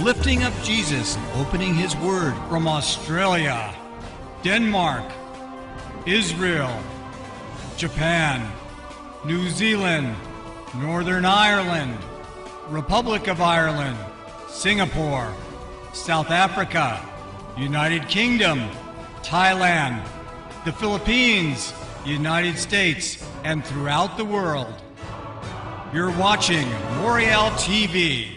lifting up Jesus, opening his word from Australia, Denmark, Israel, Japan, New Zealand, Northern Ireland, Republic of Ireland, Singapore, South Africa, United Kingdom, Thailand, the Philippines, United States, and throughout the world. You're watching Moriel TV.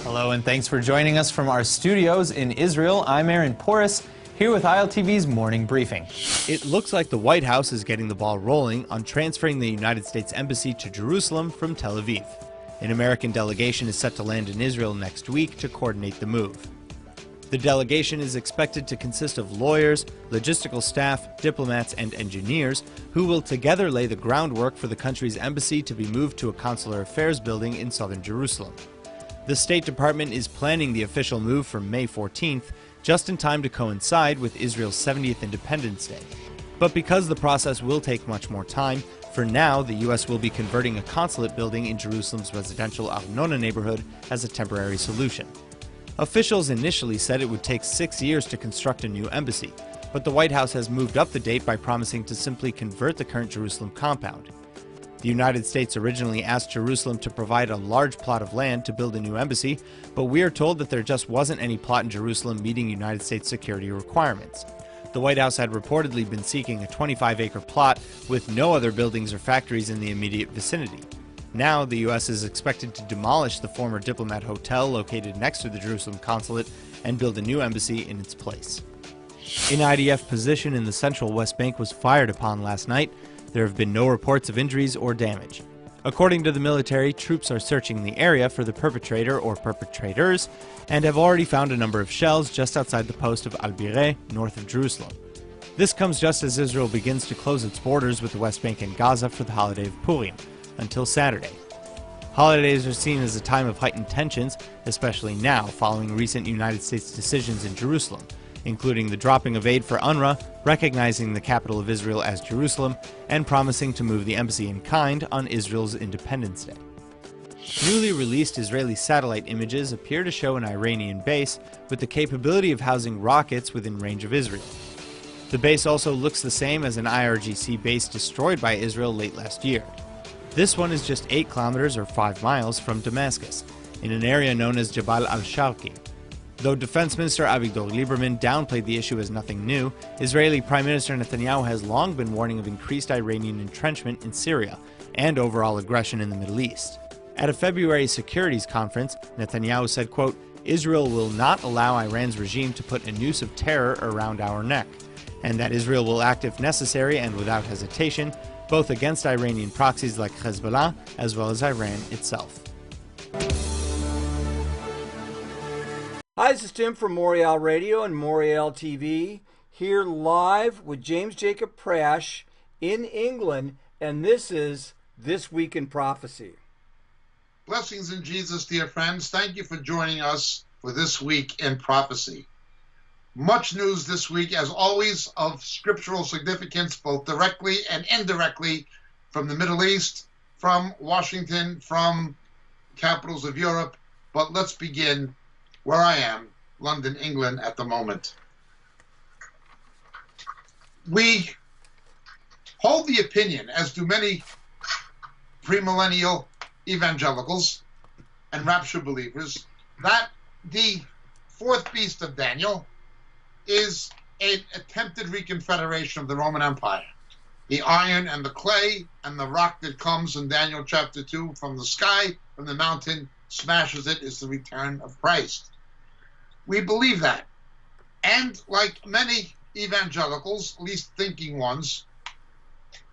Hello and thanks for joining us from our studios in Israel. I'm Aaron Porras, here with ILTV's morning briefing. It looks like the White House is getting the ball rolling on transferring the United States Embassy to Jerusalem from Tel Aviv. An American delegation is set to land in Israel next week to coordinate the move. The delegation is expected to consist of lawyers, logistical staff, diplomats, and engineers who will together lay the groundwork for the country's embassy to be moved to a consular affairs building in southern Jerusalem. The State Department is planning the official move for May 14th, just in time to coincide with Israel's 70th Independence Day. But because the process will take much more time, for now the U.S. will be converting a consulate building in Jerusalem's residential Arnona neighborhood as a temporary solution. Officials initially said it would take 6 years to construct a new embassy, but the White House has moved up the date by promising to simply convert the current Jerusalem compound. The United States originally asked Jerusalem to provide a large plot of land to build a new embassy, but we are told that there just wasn't any plot in Jerusalem meeting United States security requirements. The White House had reportedly been seeking a 25-acre plot with no other buildings or factories in the immediate vicinity. Now, the U.S. is expected to demolish the former Diplomat Hotel located next to the Jerusalem consulate and build a new embassy in its place. An IDF position in the central West Bank was fired upon last night. There have been no reports of injuries or damage. According to the military, troops are searching the area for the perpetrator or perpetrators and have already found a number of shells just outside the post of Al-Bireh, north of Jerusalem. This comes just as Israel begins to close its borders with the West Bank and Gaza for the holiday of Purim, until Saturday. Holidays are seen as a time of heightened tensions, especially now following recent United States decisions in Jerusalem, including the dropping of aid for UNRWA, recognizing the capital of Israel as Jerusalem, and promising to move the embassy in kind on Israel's Independence Day. Newly released Israeli satellite images appear to show an Iranian base with the capability of housing rockets within range of Israel. The base also looks the same as an IRGC base destroyed by Israel late last year. This one is just 8 kilometers or 5 miles from Damascus, in an area known as Jabal al-Sharqi. Though Defense Minister Avigdor Lieberman downplayed the issue as nothing new, Israeli Prime Minister Netanyahu has long been warning of increased Iranian entrenchment in Syria and overall aggression in the Middle East. At a February securities conference, Netanyahu said, quote, "Israel will not allow Iran's regime to put a noose of terror around our neck, and that Israel will act if necessary and without hesitation, both against Iranian proxies like Hezbollah as well as Iran itself." Hi, this is Tim from Moriel Radio and Moriel TV, here live with James Jacob Prasch in England, and this is This Week in Prophecy. Blessings in Jesus, dear friends. Thank you for joining us for This Week in Prophecy. Much news this week, as always, of scriptural significance, both directly and indirectly, from the Middle East, from Washington, from capitals of Europe. But let's begin where I am, London, England, at the moment. We hold the opinion, as do many premillennial evangelicals and rapture believers, that the fourth beast of Daniel is an attempted reconfederation of the Roman Empire. The iron and the clay and the rock that comes in Daniel chapter 2 from the sky, from the mountain, smashes it, is the return of Christ. We believe that. And like many evangelicals, least thinking ones,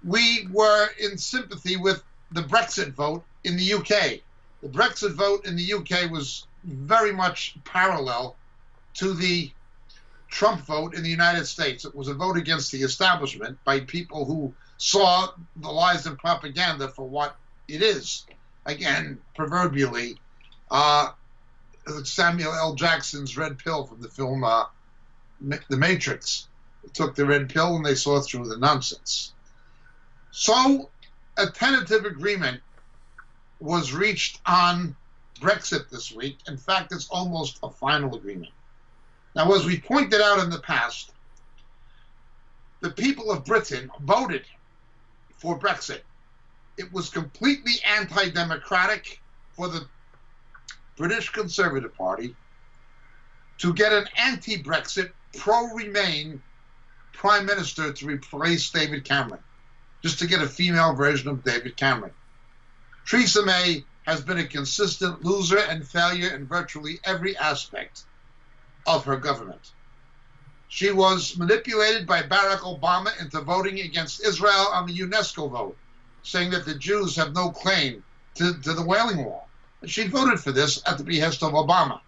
we were in sympathy with the Brexit vote in the UK. The Brexit vote in the UK was very much parallel to the Trump vote in the United States. It was a vote against the establishment by people who saw the lies and propaganda for what it is. Again, proverbially, Samuel L. Jackson's red pill from the film The Matrix. They took the red pill and they saw through the nonsense. So a tentative agreement was reached on Brexit this week. In fact, it's almost a final agreement. Now, as we pointed out in the past, the people of Britain voted for Brexit. It was completely anti-democratic for the British Conservative Party to get an anti-Brexit, pro-Remain Prime Minister to replace David Cameron, just to get a female version of David Cameron. Theresa May has been a consistent loser and failure in virtually every aspect of her government. She was manipulated by Barack Obama into voting against Israel on the UNESCO vote, saying that the Jews have no claim to the Wailing Wall. And she voted for this at the behest of Obama.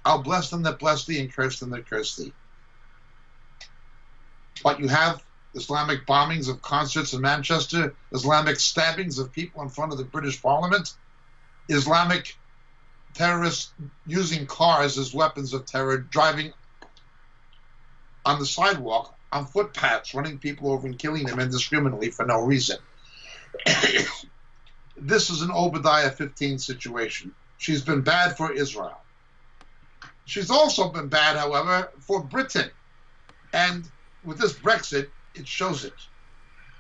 I'll bless them that bless thee and curse them that curse thee. But you have Islamic bombings of concerts in Manchester, Islamic stabbings of people in front of the British Parliament, Islamic terrorists using cars as weapons of terror, driving on the sidewalk, on footpaths, running people over and killing them indiscriminately for no reason. This is an Obadiah 15 situation. She's been bad for Israel. She's also been bad, however, for Britain. And with this Brexit, it shows it.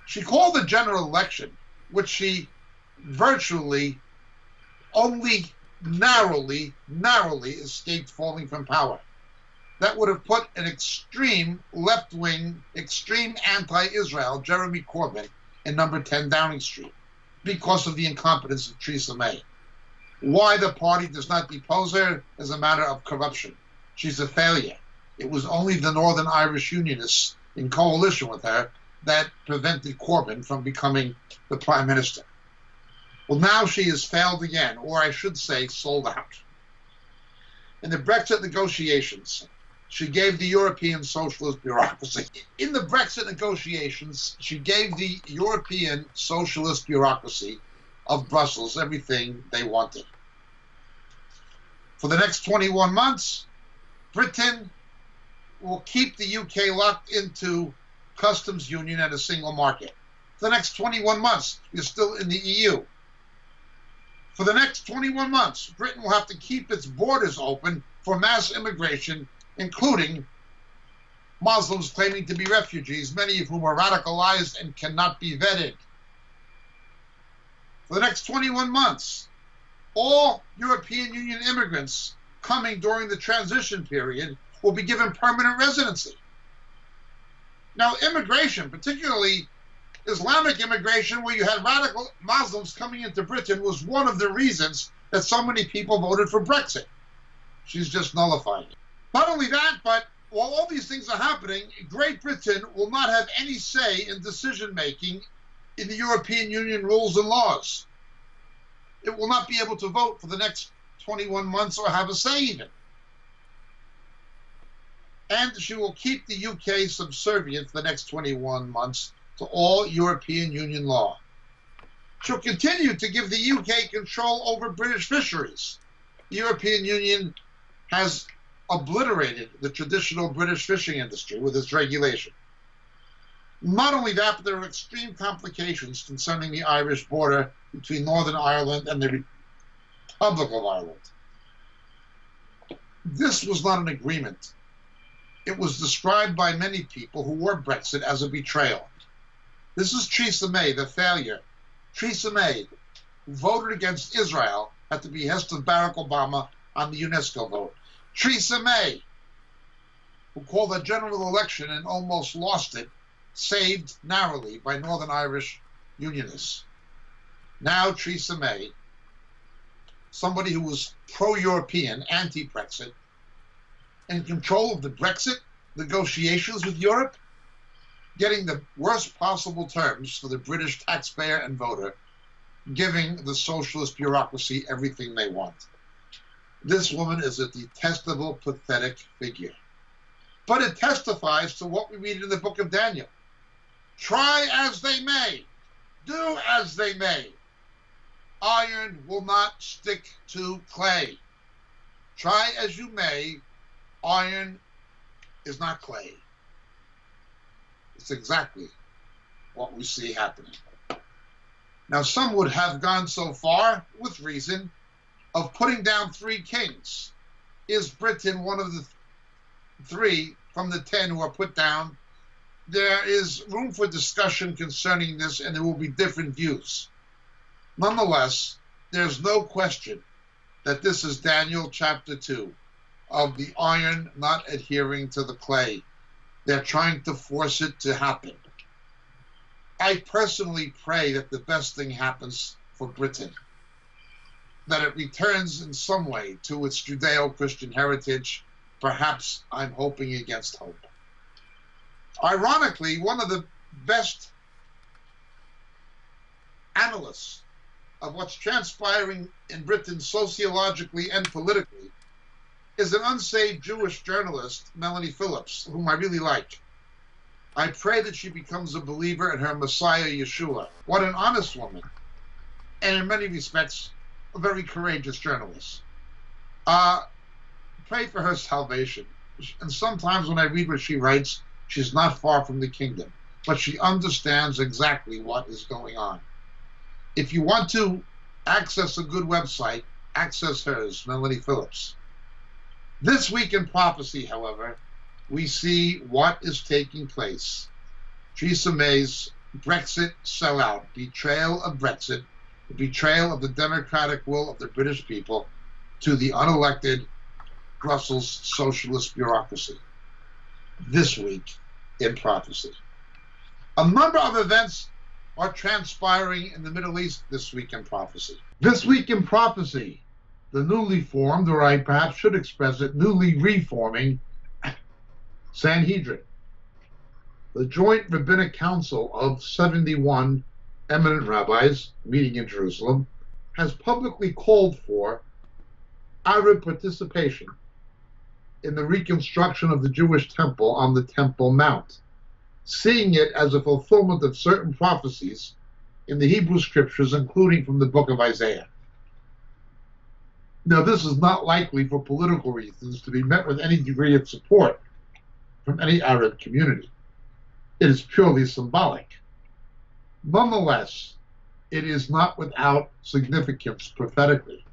She called the general election, which she virtually only narrowly escaped falling from power. That would have put an extreme left-wing, extreme anti-Israel Jeremy Corbyn in number 10 Downing Street because of the incompetence of Theresa May. Why the party does not depose her is a matter of corruption. She's a failure. It was only the Northern Irish Unionists in coalition with her that prevented Corbyn from becoming the Prime Minister. Well, now she has failed again, or I should say sold out. In the Brexit negotiations, she gave the European socialist bureaucracy. In the Brexit negotiations, she gave the European socialist bureaucracy of Brussels everything they wanted. For the next 21 months, Britain will keep the UK locked into customs union and a single market. For the next 21 months, you're still in the EU. For the next 21 months, Britain will have to keep its borders open for mass immigration, including Muslims claiming to be refugees, many of whom are radicalized and cannot be vetted. For the next 21 months, all European Union immigrants coming during the transition period will be given permanent residency. Now, immigration, particularly Islamic immigration, where you had radical Muslims coming into Britain, was one of the reasons that so many people voted for Brexit. She's just nullifying it. Not only that, but while all these things are happening, Great Britain will not have any say in decision-making in the European Union rules and laws. It will not be able to vote for the next 21 months or have a say even. And she will keep the UK subservient for the next 21 months to all European Union law. She'll continue to give the UK control over British fisheries. The European Union has obliterated the traditional British fishing industry with its regulation. Not only that, but there are extreme complications concerning the Irish border between Northern Ireland and the Republic of Ireland. This was not an agreement. It was described by many people who were Brexit as a betrayal. This is Theresa May, the failure. Theresa May, who voted against Israel at the behest of Barack Obama on the UNESCO vote. Theresa May, who called a general election and almost lost it, saved narrowly by Northern Irish Unionists. Now Theresa May, somebody who was pro-European, anti-Brexit, in control of the Brexit negotiations with Europe, getting the worst possible terms for the British taxpayer and voter, giving the socialist bureaucracy everything they want. This woman is a detestable, pathetic figure. But it testifies to what we read in the book of Daniel. Try as they may, do as they may, iron will not stick to clay. Try as you may, iron is not clay. It's exactly what we see happening. Now, some would have gone so far, with reason, of putting down 3 kings. Is Britain one of the 3 from the 10 who are put down? There is room for discussion concerning this, and there will be different views. Nonetheless, there's no question that this is Daniel chapter 2 of the iron not adhering to the clay. They're trying to force it to happen. I personally pray that the best thing happens for Britain, that it returns in some way to its Judeo-Christian heritage. Perhaps I'm hoping against hope. Ironically, one of the best analysts of what's transpiring in Britain sociologically and politically is an unsaved Jewish journalist, Melanie Phillips, whom I really like. I pray that she becomes a believer in her Messiah, Yeshua. What an honest woman, and in many respects, a very courageous journalist. Pray for her salvation. And sometimes when I read what she writes, she's not far from the kingdom, but she understands exactly what is going on. If you want to access a good website, access hers, Melanie Phillips. This week in prophecy, however, we see what is taking place. Theresa May's Brexit sellout, betrayal of Brexit, the betrayal of the democratic will of the British people to the unelected Brussels socialist bureaucracy. This week in prophecy. A number of events are transpiring in the Middle East this week in prophecy. This week in prophecy, the newly formed, or I perhaps should express it, newly reforming Sanhedrin, the joint rabbinic council of 71 eminent rabbis meeting in Jerusalem, has publicly called for Arab participation in the reconstruction of the Jewish temple on the Temple Mount, seeing it as a fulfillment of certain prophecies in the Hebrew scriptures, including from the book of Isaiah. Now, this is not likely for political reasons to be met with any degree of support from any Arab community. It is purely symbolic. Nonetheless, it is not without significance prophetically.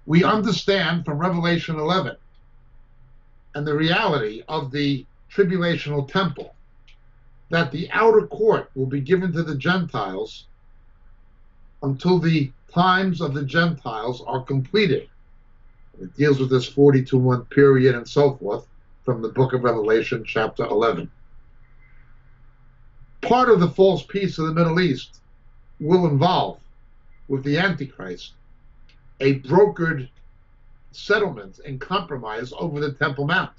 We understand from Revelation 11 and the reality of the tribulational temple that the outer court will be given to the Gentiles until the times of the Gentiles are completed. It deals with this 42-month period and so forth from the book of Revelation, chapter 11. Part of the false peace of the Middle East will involve, with the Antichrist, a brokered settlement and compromise over the Temple Mount,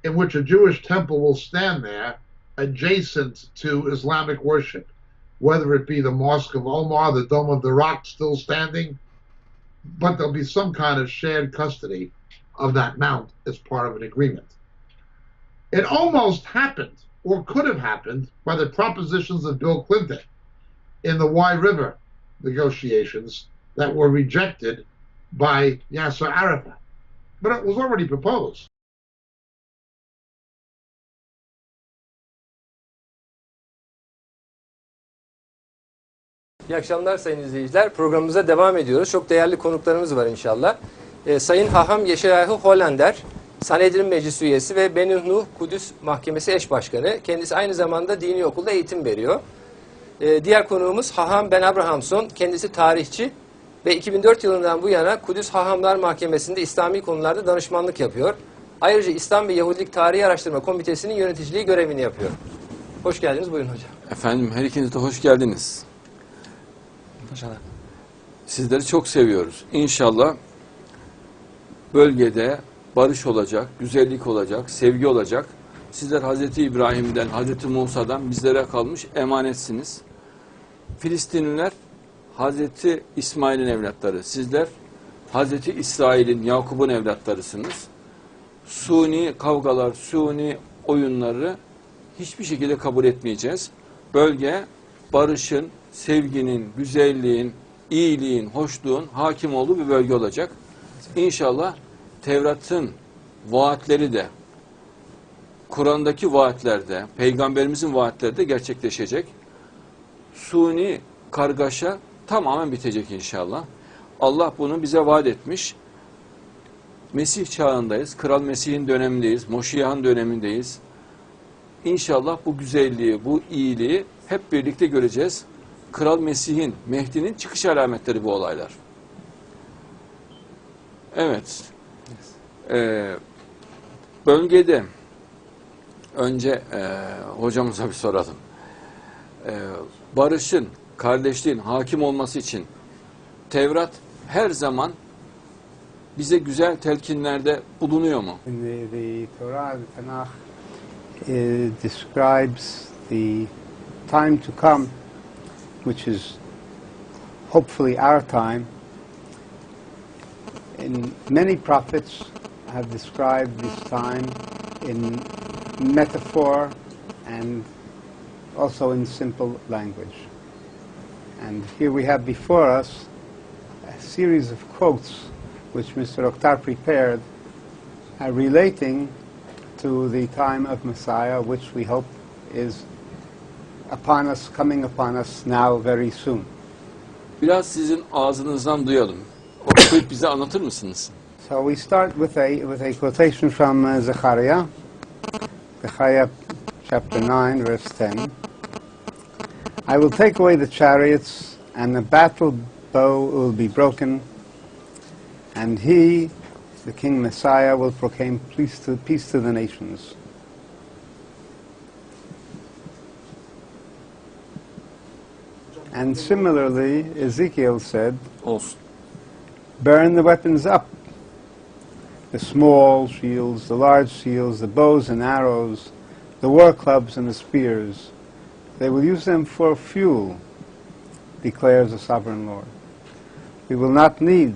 in which a Jewish temple will stand there adjacent to Islamic worship, whether it be the Mosque of Omar, the Dome of the Rock still standing, but there'll be some kind of shared custody of that mount as part of an agreement. It almost happened, or could have happened, by the propositions of Bill Clinton in the Wye River negotiations that were rejected by Yasser Arafat. But it was already proposed. İyi akşamlar sayın izleyiciler. Programımıza devam ediyoruz. Çok değerli konuklarımız var inşallah. Sayın Haham Yeşerayahu Hollander, Sanhedrin Meclis Üyesi ve Beni Nuh Kudüs Mahkemesi Eş Başkanı. Kendisi aynı zamanda dini okulda eğitim veriyor. Diğer konuğumuz Haham Ben Abrahamson. Kendisi tarihçi ve 2004 yılından bu yana Kudüs Hahamlar Mahkemesi'nde İslami konularda danışmanlık yapıyor. Ayrıca İslam ve Yahudilik Tarihi Araştırma Komitesi'nin yöneticiliği görevini yapıyor. Hoş geldiniz. Buyurun hocam. Efendim her ikiniz de hoş geldiniz. Maşallah. Sizleri çok seviyoruz. İnşallah bölgede barış olacak, güzellik olacak, sevgi olacak. Sizler Hazreti İbrahim'den, Hazreti Musa'dan bizlere kalmış emanetsiniz. Filistinliler Hazreti İsmail'in evlatları. Sizler Hazreti İsrail'in, Yakup'un evlatlarısınız. Suni kavgalar, suni oyunları hiçbir şekilde kabul etmeyeceğiz. Bölge barışın, sevginin, güzelliğin, iyiliğin, hoşluğun hakim olduğu bir bölge olacak. İnşallah Tevrat'ın vaatleri de, Kur'an'daki vaatler de, Peygamberimizin vaatleri de gerçekleşecek. Suni kargaşa tamamen bitecek inşallah. Allah bunu bize vaat etmiş. Mesih çağındayız. Kral Mesih'in dönemindeyiz. Moşiyah'ın dönemindeyiz. İnşallah bu güzelliği, bu iyiliği hep birlikte göreceğiz. Kral Mesih'in, Mehdi'nin çıkış alametleri bu olaylar. Evet. Bölgede önce hocamıza bir soralım. Barışın, kardeşliğin hakim olması için Tevrat her zaman bize güzel telkinlerde bulunuyor mu? The Torah, the Tanakh, describes the time to come, which is hopefully our time. And many prophets have described this time in metaphor and also in simple language. And here we have before us a series of quotes which Mr. Oktar prepared, relating to the time of Messiah, which we hope is upon us, coming upon us now very soon. Biraz sizin ağzınızdan duyalım. Okuyup bize anlatır mısınız? So we start with a quotation from Zechariah chapter 9, verse 10. I will take away the chariots, and the battle bow will be broken, and he, the King Messiah, will proclaim peace to the nations. And similarly, Ezekiel said, Olsun. burn the weapons up, the small shields, the large shields, the bows and arrows, the war clubs and the spears. They will use them for fuel, declares the sovereign Lord. We will not need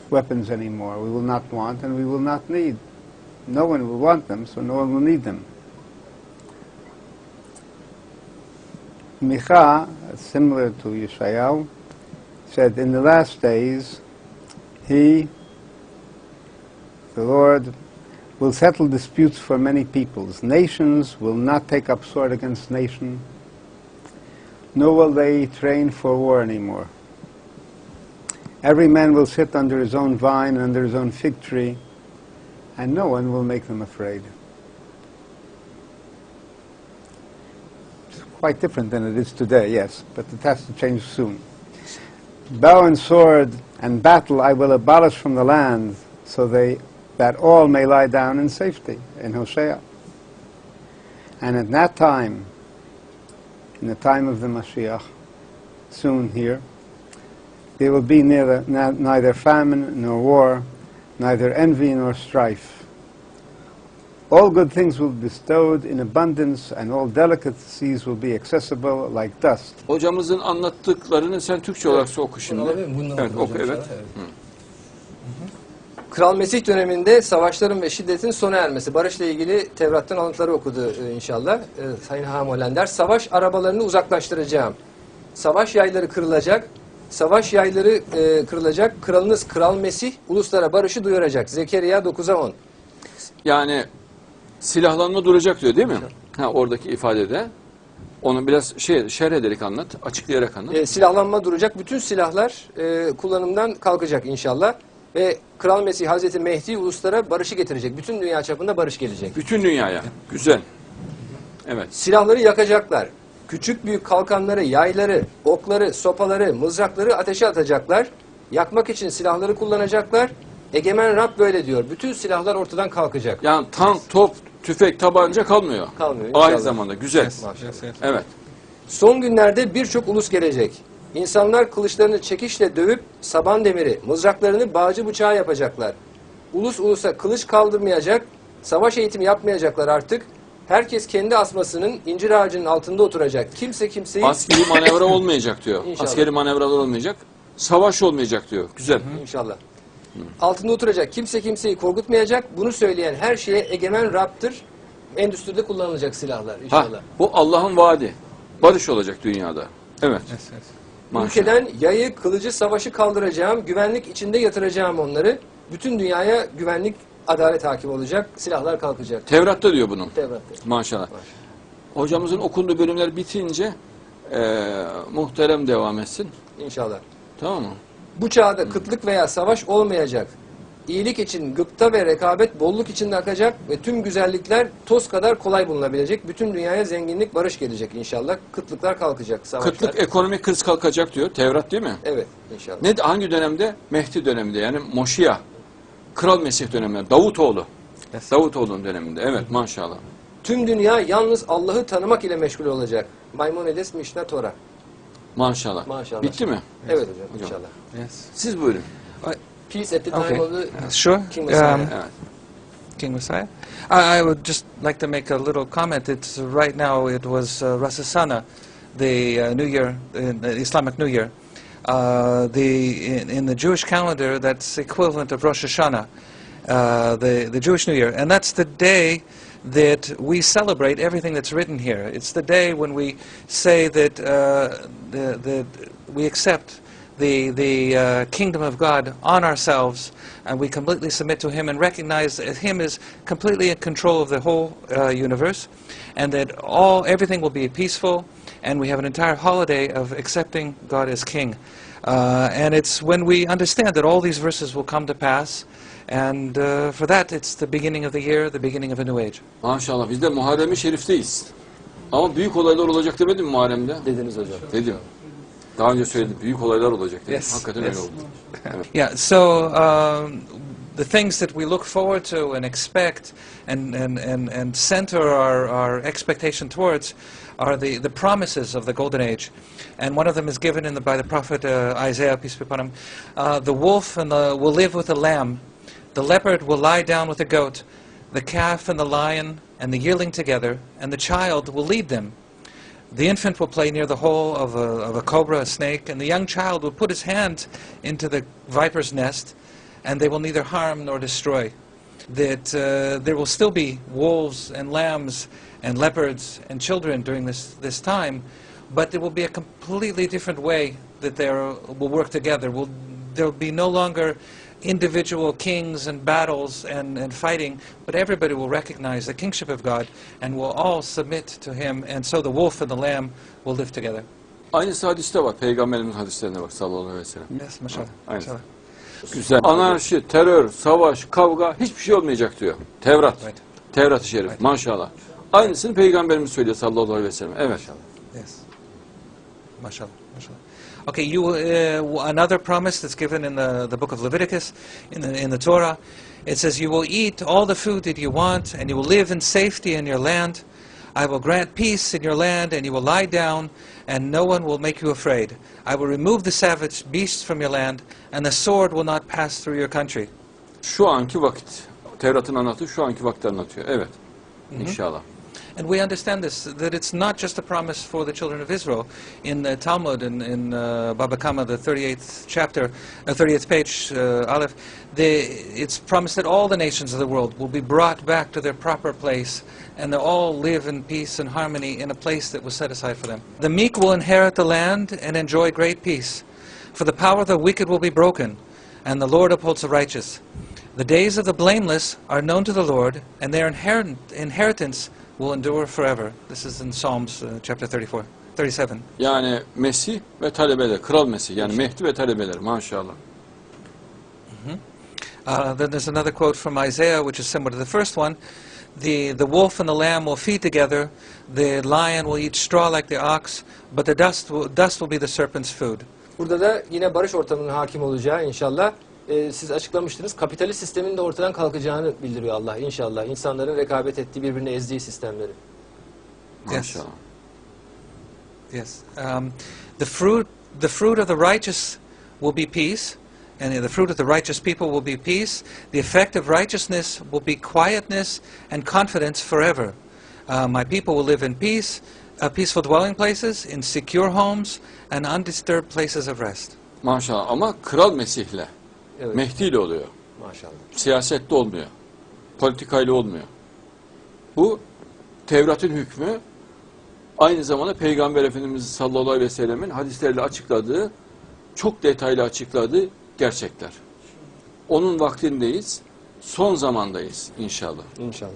weapons anymore. We will not want, and we will not need. No one will want them, so no one will need them. Micha, similar to Yeshayahu, said, in the last days, he, the Lord, will settle disputes for many peoples. Nations will not take up sword against nation, nor will they train for war anymore. Every man will sit under his own vine and under his own fig tree, and no one will make them afraid. It's quite different than it is today, yes, but it has to change soon. Bow and sword and battle I will abolish from the land, so that all may lie down in safety, in Hosea. And at that time, in the time of the Mashiach, soon here, there will be neither famine nor war, neither envy nor strife. All good things will be bestowed in abundance, and all delicacies will be accessible like dust. Hocamızın anlattıklarını sen Türkçe olarak oku şimdi. Evet, oku, evet. Kral Mesih döneminde savaşların ve şiddetin sona ermesi. Barışla ilgili Tevrat'tan alıntıları okudu inşallah. Sayın Haham Holender. Savaş arabalarını uzaklaştıracağım. Savaş yayları kırılacak. Savaş yayları kırılacak. Kralınız Kral Mesih uluslara barışı duyuracak. Zekeriya 9'a 10. Yani silahlanma duracak diyor değil mi? Ha, oradaki ifadede. Onu biraz şerh ederek anlat, açıklayarak anlat. Silahlanma duracak. Bütün silahlar kullanımdan kalkacak inşallah. Ve Kral Mesih Hazreti Mehdi uluslara barışı getirecek. Bütün dünya çapında barış gelecek. Bütün dünyaya. Güzel. Evet. Silahları yakacaklar. Küçük büyük kalkanları, yayları, okları, sopaları, mızrakları ateşe atacaklar. Yakmak için silahları kullanacaklar. Egemen Rab böyle diyor. Bütün silahlar ortadan kalkacak. Yani tank, top, tüfek, tabanca kalmıyor. Kalmıyor inşallah. Aynı zamanda. Güzel. Evet. Son günlerde birçok ulus gelecek. İnsanlar kılıçlarını çekişle dövüp saban demiri, mızraklarını bağcı bıçağı yapacaklar. Ulus ulusa kılıç kaldırmayacak, savaş eğitimi yapmayacaklar artık. Herkes kendi asmasının incir ağacının altında oturacak. Kimse kimseyi... Askeri manevra olmayacak diyor. İnşallah. Askeri manevralar olmayacak. Savaş olmayacak diyor. Güzel. İnşallah. Altında oturacak. Kimse kimseyi korkutmayacak. Bunu söyleyen her şeye egemen Rab'dır. endüstride kullanılacak silahlar Ha, inşallah. bu Allah'ın vaadi. Barış olacak dünyada. Evet. Maşallah. Ülkeden yayı, kılıcı, savaşı kaldıracağım, güvenlik içinde yatıracağım onları. Bütün dünyaya güvenlik, adalet hakim olacak, silahlar kalkacak. Tevrat'ta diyor bunu. Tevrat'ta. Maşallah. Hocamızın okunduğu bölümler bitince muhterem devam etsin. İnşallah. Tamam mı? Bu çağda kıtlık veya savaş olmayacak. İyilik için gıpta ve rekabet bolluk içinde akacak ve tüm güzellikler toz kadar kolay bulunabilecek. Bütün dünyaya zenginlik, barış gelecek inşallah. Kıtlıklar kalkacak, savaşlar. Kıtlık, ekonomik kriz kalkacak diyor. Tevrat değil mi? Evet, inşallah. Hangi dönemde? Mehdi döneminde, yani Moşiyah. Kral Mesih döneminde. Davutoğlu. Davutoğlu'nun döneminde. Evet, maşallah. Tüm dünya yalnız Allah'ı tanımak ile meşgul olacak. Maimonides Mishnah Torah. Maşallah. Maşallah. Bitti mi? Evet hocam, inşallah. Yes. Siz buyurun. Peace at the time Okay. of the Sure. King Messiah. Evet. King Messiah. I would just like to make a little comment. It's right now. It was Rosh Hashanah, the New Year, the Islamic New Year. In the Jewish calendar, that's equivalent of Rosh Hashanah, the Jewish New Year, and that's the day that we celebrate everything that's written here. It's the day when we say that we accept the kingdom of God on ourselves, and we completely submit to Him and recognize that Him is completely in control of the whole universe, and that everything will be peaceful, and we have an entire holiday of accepting God as King. And it's when we understand that all these verses will come to pass, and for that it's the beginning of the year, the beginning of a new age. Maşallah. Biz de Muharrem-i Şerif'teyiz. Ama büyük olaylar olacak demedim mi Muharrem'de? Dediniz hocam. Dedim. Daha önce söyledim. Büyük olaylar olacak dedim. Yes, Hakikaten yes. öyle oldu. Evet. Yeah, so the things that we look forward to and expect and center our expectation towards are the promises of the Golden Age. And one of them is given by the prophet Isaiah, peace be upon him. The wolf will live with the lamb. The leopard will lie down with the goat. The calf and the lion and the yearling together, and the child will lead them. The infant will play near the hole of a cobra, a snake, and the young child will put his hand into the viper's nest, and they will neither harm nor destroy. That there will still be wolves and lambs and leopards and children during this time, but there will be a completely different way that they will work together. There will be no longer individual kings and battles and fighting, but everybody will recognize the kingship of God and will all submit to Him, and so the wolf and the lamb will live together. Aynısı hadiste var. Peygamberimiz hadislerine bak sallallahu aleyhi ve sellem. Yes, mashallah. Aynen. Mashallah. Güzel. Anarşi, terör, savaş, kavga hiçbir şey olmayacak diyor. Tevrat. Right. Tevrat-ı Şerif. Maşallah. Aynısını Peygamberimiz söylüyor sallallahu aleyhi ve sellem. Evet. Yes. Mashallah. Mashallah. Okay, another promise that's given in the book of Leviticus, in the Torah, it says, "You will eat all the food that you want, and you will live in safety in your land. I will grant peace in your land, and you will lie down, and no one will make you afraid. I will remove the savage beasts from your land, and the sword will not pass through your country." Şu anki vakit. Tevrat'ın anlattığı şu anki vakti anlatıyor. Evet. İnşallah. And we understand this, that it's not just a promise for the children of Israel. In the Talmud, in Baba Kama, the 38th chapter, 38th page, Aleph, it's promised that all the nations of the world will be brought back to their proper place, and they'll all live in peace and harmony in a place that was set aside for them. The meek will inherit the land and enjoy great peace, for the power of the wicked will be broken, and the Lord upholds the righteous. The days of the blameless are known to the Lord, and their inheritance will endure forever. This is in Psalms chapter 37. Yani Mesih ve talebeler. Kral Mesih. Yani Mehdi ve talebeler. Maşallah. Then there's another quote from Isaiah, which is similar to the first one. The wolf and the lamb will feed together. The lion will eat straw like the ox, but the dust will be the serpent's food. Burada da yine barış ortamının hakim olacağı inşallah. Siz açıklamıştınız. Kapitalist sistemin de ortadan kalkacağını bildiriyor Allah inşallah. İnsanların rekabet ettiği, birbirini ezdiği sistemleri. Maşallah. Yes. The fruit of the righteous will be peace, and the fruit of the righteous people will be peace. The effect of righteousness will be quietness and confidence forever. My people will live in peace, peaceful dwelling places, in secure homes, and undisturbed places of rest. Maşallah. Ama Kral Mesih'le, Evet. Mehdi ile oluyor. Maşallah. Siyasette olmuyor. Politikayla olmuyor. Bu Tevrat'ın hükmü aynı zamanda Peygamber Efendimiz sallallahu aleyhi ve sellemin hadislerle açıkladığı, çok detaylı açıkladığı gerçekler. Onun vaktindeyiz, son zamandayız inşallah. İnşallah.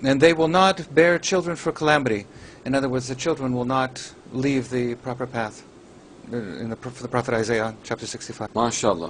And they will not bear children for calamity. In other words, the children will not leave the proper path. For the prophet Isaiah, chapter 65. Maşallah.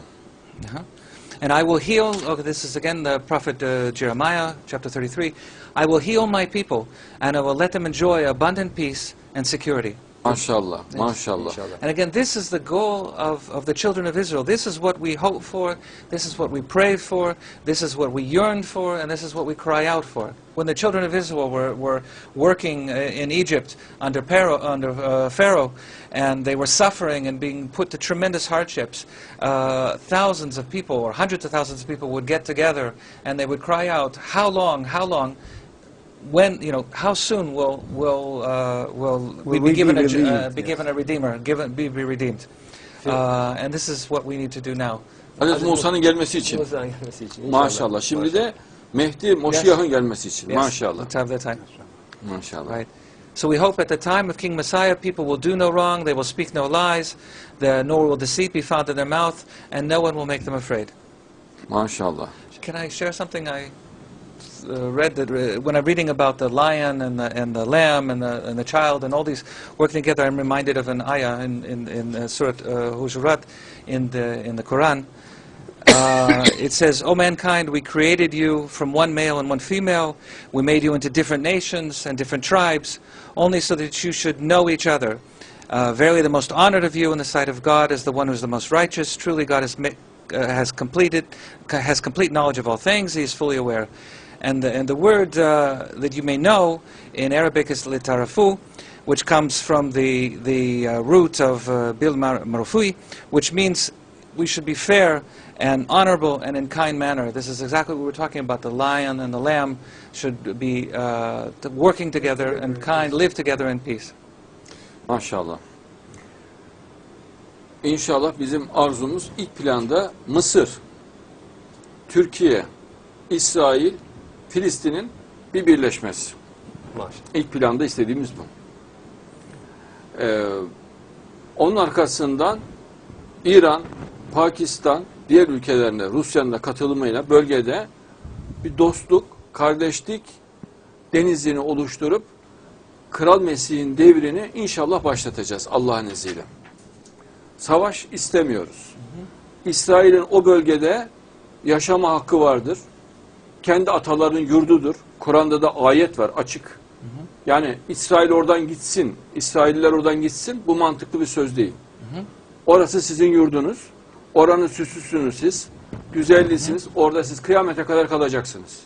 And I will heal, okay, this is again the prophet Jeremiah, chapter 33. I will heal my people, and I will let them enjoy abundant peace and security. Maşallah, maşallah. And again, this is the goal of the children of Israel. This is what we hope for, this is what we pray for, this is what we yearn for, and this is what we cry out for. When the children of Israel were working in Egypt under Pharaoh, and they were suffering and being put to tremendous hardships, thousands of people, or hundreds of thousands of people would get together, and they would cry out, how long, when, how soon will we be given a redeemer, be redeemed? And this is what we need to do now. Hazreti Musa'nın gelmesi için. Musa'nın gelmesi için. Maşallah. Şimdi de Mehdi Moşiyah'ın gelmesi için. Yes, Maşallah. let's have that time. Maşallah. Right. So we hope at the time of King Messiah, people will do no wrong, they will speak no lies, nor will deceit be found in their mouth, and no one will make them afraid. Maşallah. Can I share something I read that when I'm reading about the lion and the lamb and the child and all these working together, I'm reminded of an ayah in Surat Hujurat in the Quran. It says, "O mankind, we created you from one male and one female. We made you into different nations and different tribes, only so that you should know each other. Verily, the most honored of you in the sight of God is the one who is the most righteous. Truly, God has complete knowledge of all things. He is fully aware." And the word that you may know in Arabic is litarafu, which comes from the root of bil marufui, which means we should be fair and honorable and in kind manner. This is exactly what we're talking about. The lion and the lamb should be working together and kind, live together in peace. Maşallah. İnşallah bizim arzumuz ilk planda Mısır, Türkiye, İsrail, Filistin'in bir birleşmesi. Maşallah. İlk planda istediğimiz bu. Onun arkasından İran, Pakistan, diğer ülkelerine, Rusya'nın da katılımıyla bölgede bir dostluk, kardeşlik denizini oluşturup Kral Mesih'in devrini inşallah başlatacağız Allah'ın izniyle. Savaş istemiyoruz. İsrail'in o bölgede yaşama hakkı vardır. Kendi ataların yurdudur. Kur'an'da da ayet var açık. Yani İsrail oradan gitsin, İsrailliler oradan gitsin, bu mantıklı bir söz değil. Orası sizin yurdunuz, oranın süsüsünüz siz, güzellisiniz, orada siz kıyamete kadar kalacaksınız.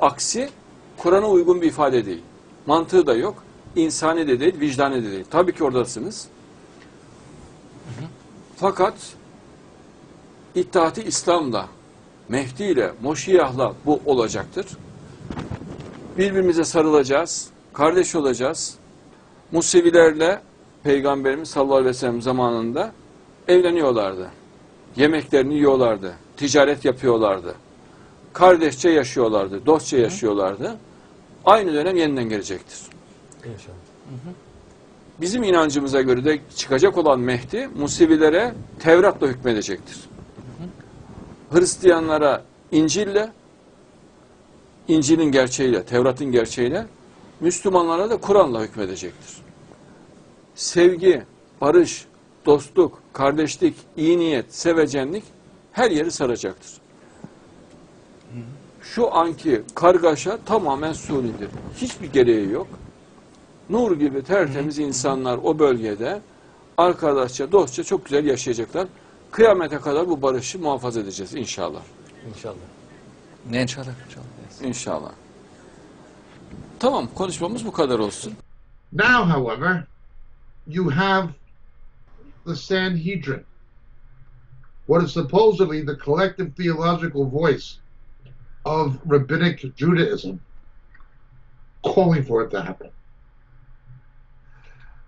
Aksi, Kur'an'a uygun bir ifade değil. Mantığı da yok, insani de değil, vicdani de değil. Tabii ki oradasınız. Fakat İttihat-ı İslam'la, Mehdi ile, Moşiyah'la bu olacaktır. Birbirimize sarılacağız, kardeş olacağız. Musevilerle Peygamberimiz sallallahu aleyhi ve sellem zamanında evleniyorlardı. Yemeklerini yiyorlardı, ticaret yapıyorlardı. Kardeşçe yaşıyorlardı, dostça yaşıyorlardı. Aynı dönem yeniden gelecektir. İnşallah. Bizim inancımıza göre de çıkacak olan Mehdi, Musevilere Tevrat'la hükmedecektir. Hristiyanlara İncil'le, İncil'in gerçeğiyle, Tevrat'ın gerçeğiyle, Müslümanlara da Kur'an'la hükmedecektir. Sevgi, barış, dostluk, kardeşlik, iyi niyet, sevecenlik her yeri saracaktır. Şu anki kargaşa tamamen sunidir. Hiçbir gereği yok. Nur gibi tertemiz insanlar o bölgede arkadaşça, dostça çok güzel yaşayacaklar. Kıyamete kadar bu barışı muhafaza edeceğiz inşallah. İnşallah. İnşallah. İnşallah. Tamam, konuşmamız bu kadar olsun. Now, however, you have the Sanhedrin, what is supposedly the collective theological voice of rabbinic Judaism, calling for it to happen.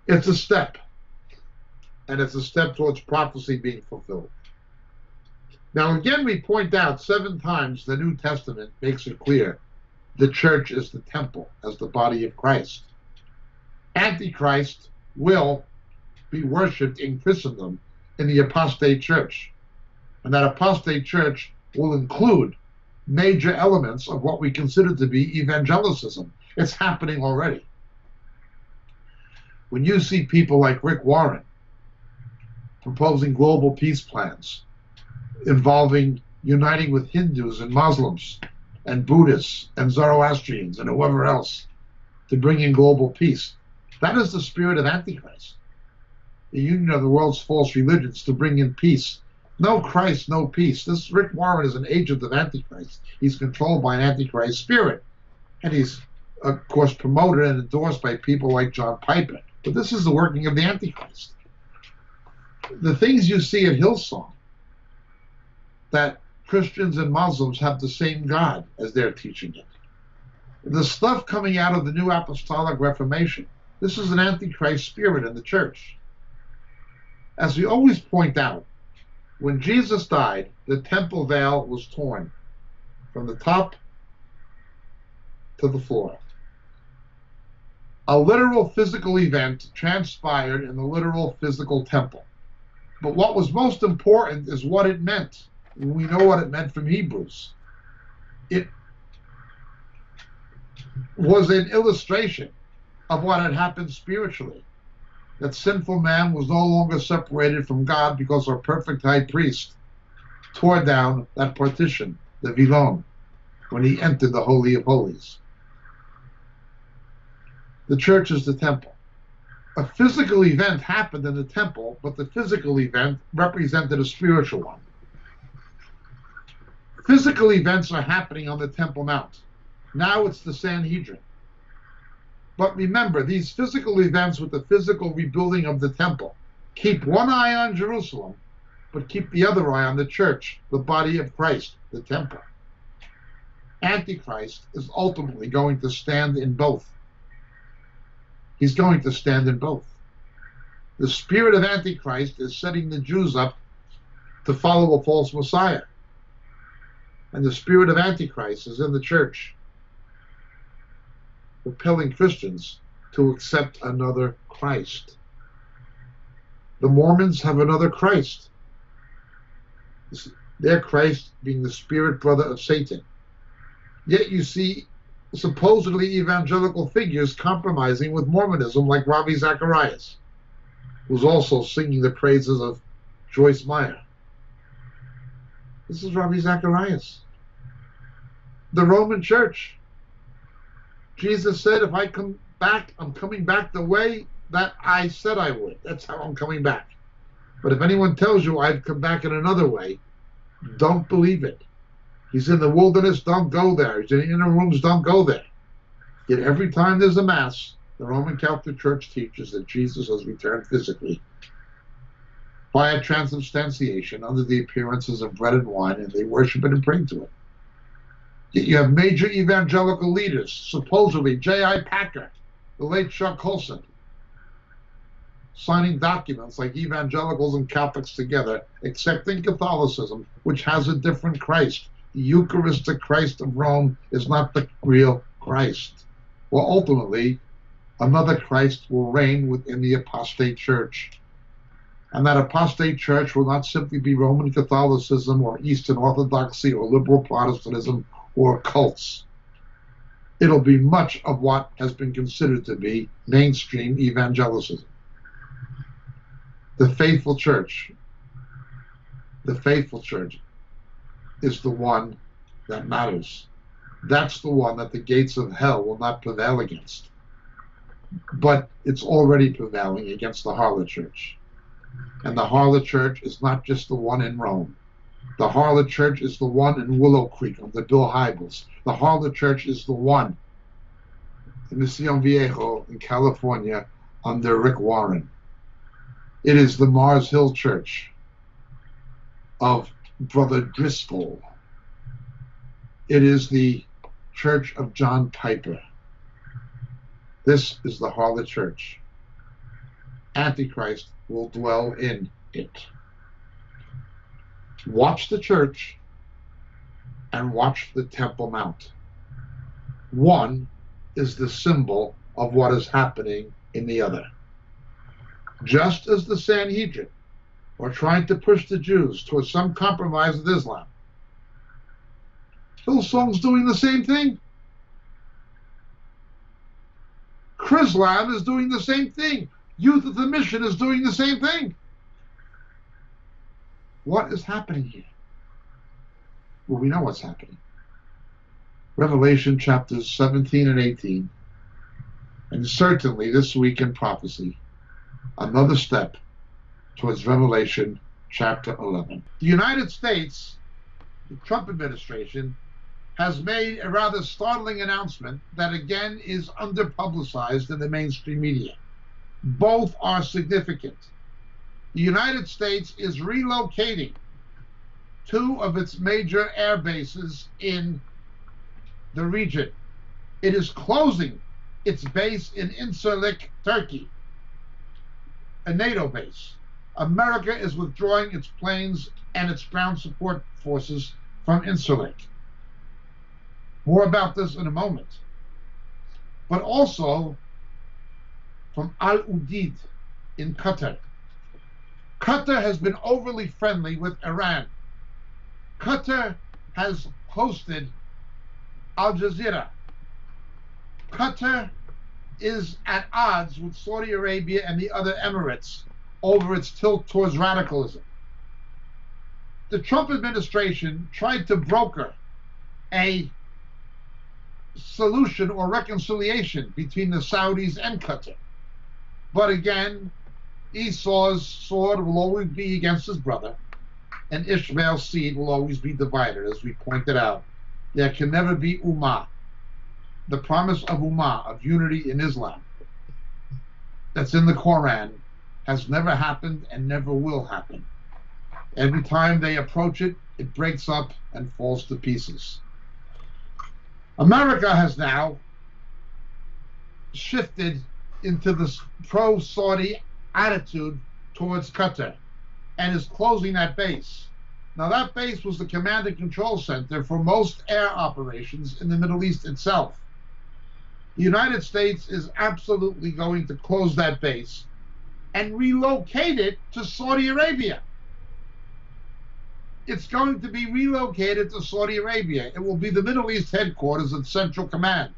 It's a step, and it's a step towards prophecy being fulfilled. Now again, we point out 7 times the New Testament makes it clear the church is the temple as the body of Christ. Antichrist will be worshipped in Christendom in the apostate church. And that apostate church will include major elements of what we consider to be evangelicism. It's happening already. When you see people like Rick Warren proposing global peace plans involving uniting with Hindus and Muslims and Buddhists and Zoroastrians and whoever else to bring in global peace, that is the spirit of Antichrist. The union of the world's false religions to bring in peace. No Christ, no peace. This Rick Warren is an agent of Antichrist. He's controlled by an Antichrist spirit. And he's, of course, promoted and endorsed by people like John Piper. But this is the working of the Antichrist. The things you see at Hillsong, that Christians and Muslims have the same God as they're teaching it. The stuff coming out of the New Apostolic Reformation, this is an Antichrist spirit in the church. As we always point out, when Jesus died, the temple veil was torn from the top to the floor. A literal physical event transpired in the literal physical temple. But what was most important is what it meant. We know what it meant from Hebrews. It was an illustration of what had happened spiritually. That sinful man was no longer separated from God because our perfect high priest tore down that partition, the Vilon, when he entered the Holy of Holies. The church is the temple. A physical event happened in the temple, but the physical event represented a spiritual one. Physical events are happening on the Temple Mount. Now it's the Sanhedrin. But remember, these physical events with the physical rebuilding of the temple keep one eye on Jerusalem, but keep the other eye on the church, the body of Christ, the temple. Antichrist is ultimately going to stand in both. He's going to stand in both. The spirit of Antichrist is setting the Jews up to follow a false Messiah. And the spirit of Antichrist is in the church, compelling Christians to accept another Christ. The Mormons have another Christ. Their Christ being the spirit brother of Satan. Yet you see supposedly evangelical figures compromising with Mormonism, like Ravi Zacharias, who's also singing the praises of Joyce Meyer. This is Ravi Zacharias. The Roman Church. Jesus said, if I come back, I'm coming back the way that I said I would. That's how I'm coming back. But if anyone tells you I've come back in another way, don't believe it. He's in the wilderness, don't go there. He's in the inner rooms, don't go there. Yet every time there's a Mass, the Roman Catholic Church teaches that Jesus has returned physically via transubstantiation under the appearances of bread and wine, and they worship it and pray to it. Yet you have major evangelical leaders, supposedly J.I. Packer, the late Chuck Colson, signing documents like evangelicals and Catholics together, accepting Catholicism, which has a different Christ. The Eucharistic Christ of Rome is not the real Christ. Well, ultimately, another Christ will reign within the apostate church. And that apostate church will not simply be Roman Catholicism or Eastern Orthodoxy or liberal Protestantism or cults. It'll be much of what has been considered to be mainstream evangelicism. The faithful church is the one that matters. That's the one that the gates of hell will not prevail against. But it's already prevailing against the harlot church. And the harlot church is not just the one in Rome. The harlot church is the one in Willow Creek under Bill Hybels. The harlot church is the one in Mission Viejo in California under Rick Warren. It is the Mars Hill Church of Brother Driscoll. It is the Church of John Piper. This is the harlot church. Antichrist will dwell in it. Watch the church and watch the Temple Mount. One is the symbol of what is happening in the other. Just as the Sanhedrin were trying to push the Jews towards some compromise with Islam, Hillsong's doing the same thing. Chrislam is doing the same thing. Youth of the Mission is doing the same thing. What is happening here? Well, we know what's happening. Revelation chapters 17 and 18, and certainly this week in prophecy, another step towards Revelation chapter 11. The United States, the Trump administration, has made a rather startling announcement that again is underpublicized in the mainstream media. Both are significant. The United States is relocating two of its major air bases in the region. It is closing its base in Incirlik, Turkey, a NATO base. America is withdrawing its planes and its ground support forces from Incirlik. More about this in a moment. But also from Al Udeid in Qatar. Qatar has been overly friendly with Iran. Qatar has hosted Al Jazeera. Qatar is at odds with Saudi Arabia and the other Emirates over its tilt towards radicalism. The Trump administration tried to broker a solution or reconciliation between the Saudis and Qatar. But again, Esau's sword will always be against his brother, and Ishmael's seed will always be divided, as we pointed out. There can never be Ummah, the promise of Ummah, of unity in Islam, that's in the Quran, has never happened and never will happen. Every time they approach it, it breaks up and falls to pieces. America has now shifted into this pro-Saudi attitude towards Qatar and is closing that base. Now, that base was the command and control center for most air operations in the Middle East itself. The United States is absolutely going to close that base and relocate it to Saudi Arabia. It's going to be relocated to Saudi Arabia. It will be the Middle East headquarters of Central Command.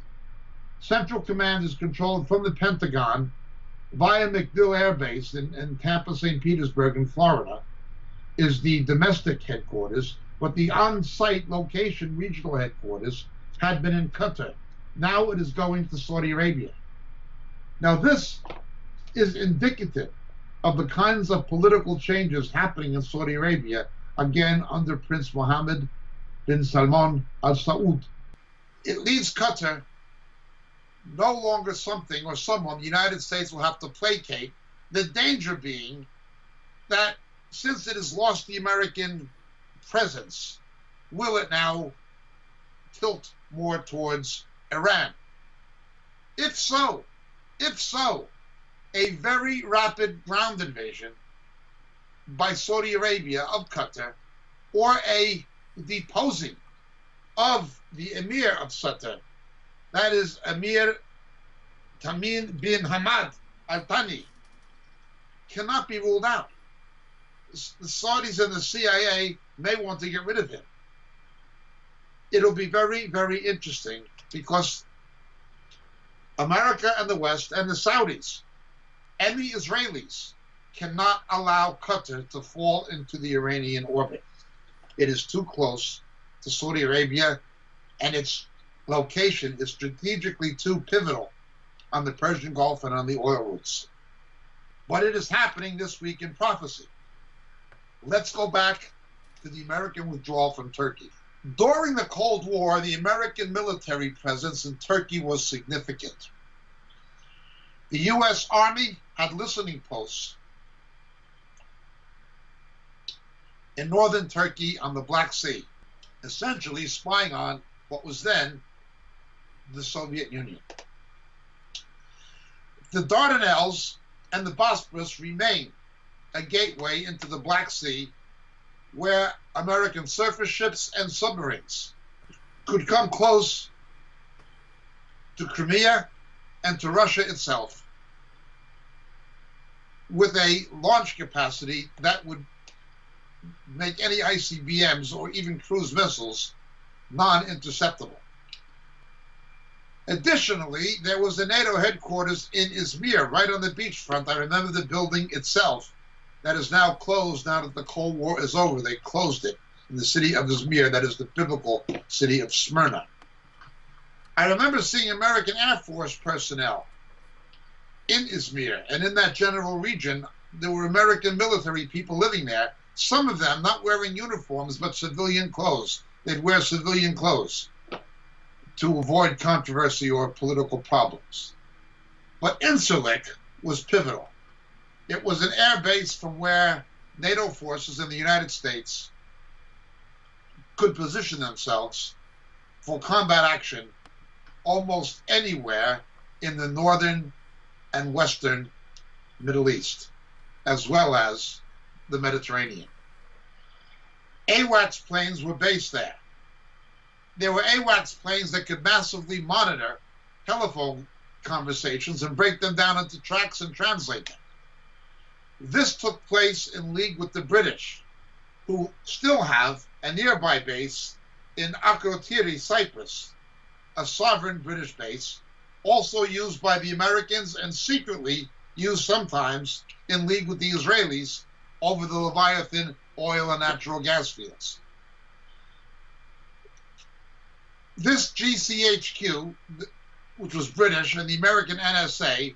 Central Command is controlled from the Pentagon via MacDill Air Base in Tampa, St. Petersburg in Florida, is the domestic headquarters, but the on-site location regional headquarters had been in Qatar. Now it is going to Saudi Arabia. Now this is indicative of the kinds of political changes happening in Saudi Arabia, again under Prince Mohammed bin Salman Al Saud. It leaves Qatar no longer something or someone the United States will have to placate, the danger being that since it has lost the American presence, will it now tilt more towards Iran? If so, a very rapid ground invasion by Saudi Arabia of Qatar, or a deposing of the Emir of Qatar, that is Emir Tamim bin Hamad Al Thani, cannot be ruled out. The Saudis and the CIA may want to get rid of him. It'll be very, very interesting because America and the West and the Saudis and the Israelis cannot allow Qatar to fall into the Iranian orbit. It is too close to Saudi Arabia, and its location is strategically too pivotal on the Persian Gulf and on the oil routes. But it is happening this week in prophecy. Let's go back to the American withdrawal from Turkey. During the Cold War, the American military presence in Turkey was significant. The U.S. Army had listening posts in northern Turkey on the Black Sea, essentially spying on what was then the Soviet Union. The Dardanelles and the Bosporus remained a gateway into the Black Sea where American surface ships and submarines could come close to Crimea and to Russia itself with a launch capacity that would make any ICBMs or even cruise missiles non-interceptable. Additionally, there was a NATO headquarters in Izmir, right on the beachfront. I remember the building itself that is now closed now that the Cold War is over. They closed it in the city of Izmir, that is the biblical city of Smyrna. I remember seeing American Air Force personnel in Izmir, and in that general region, there were American military people living there, some of them not wearing uniforms, but civilian clothes. They'd wear civilian clothes to avoid controversy or political problems. But Incirlik was pivotal. It was an air base from where NATO forces in the United States could position themselves for combat action almost anywhere in the northern and western Middle East, as well as the Mediterranean. AWACS planes were based there. There were AWACS planes that could massively monitor telephone conversations and break them down into tracks and translate them. This took place in league with the British, who still have a nearby base in Akrotiri, Cyprus, a sovereign British base, also used by the Americans and secretly used sometimes in league with the Israelis over the Leviathan oil and natural gas fields. This GCHQ, which was British, and the American NSA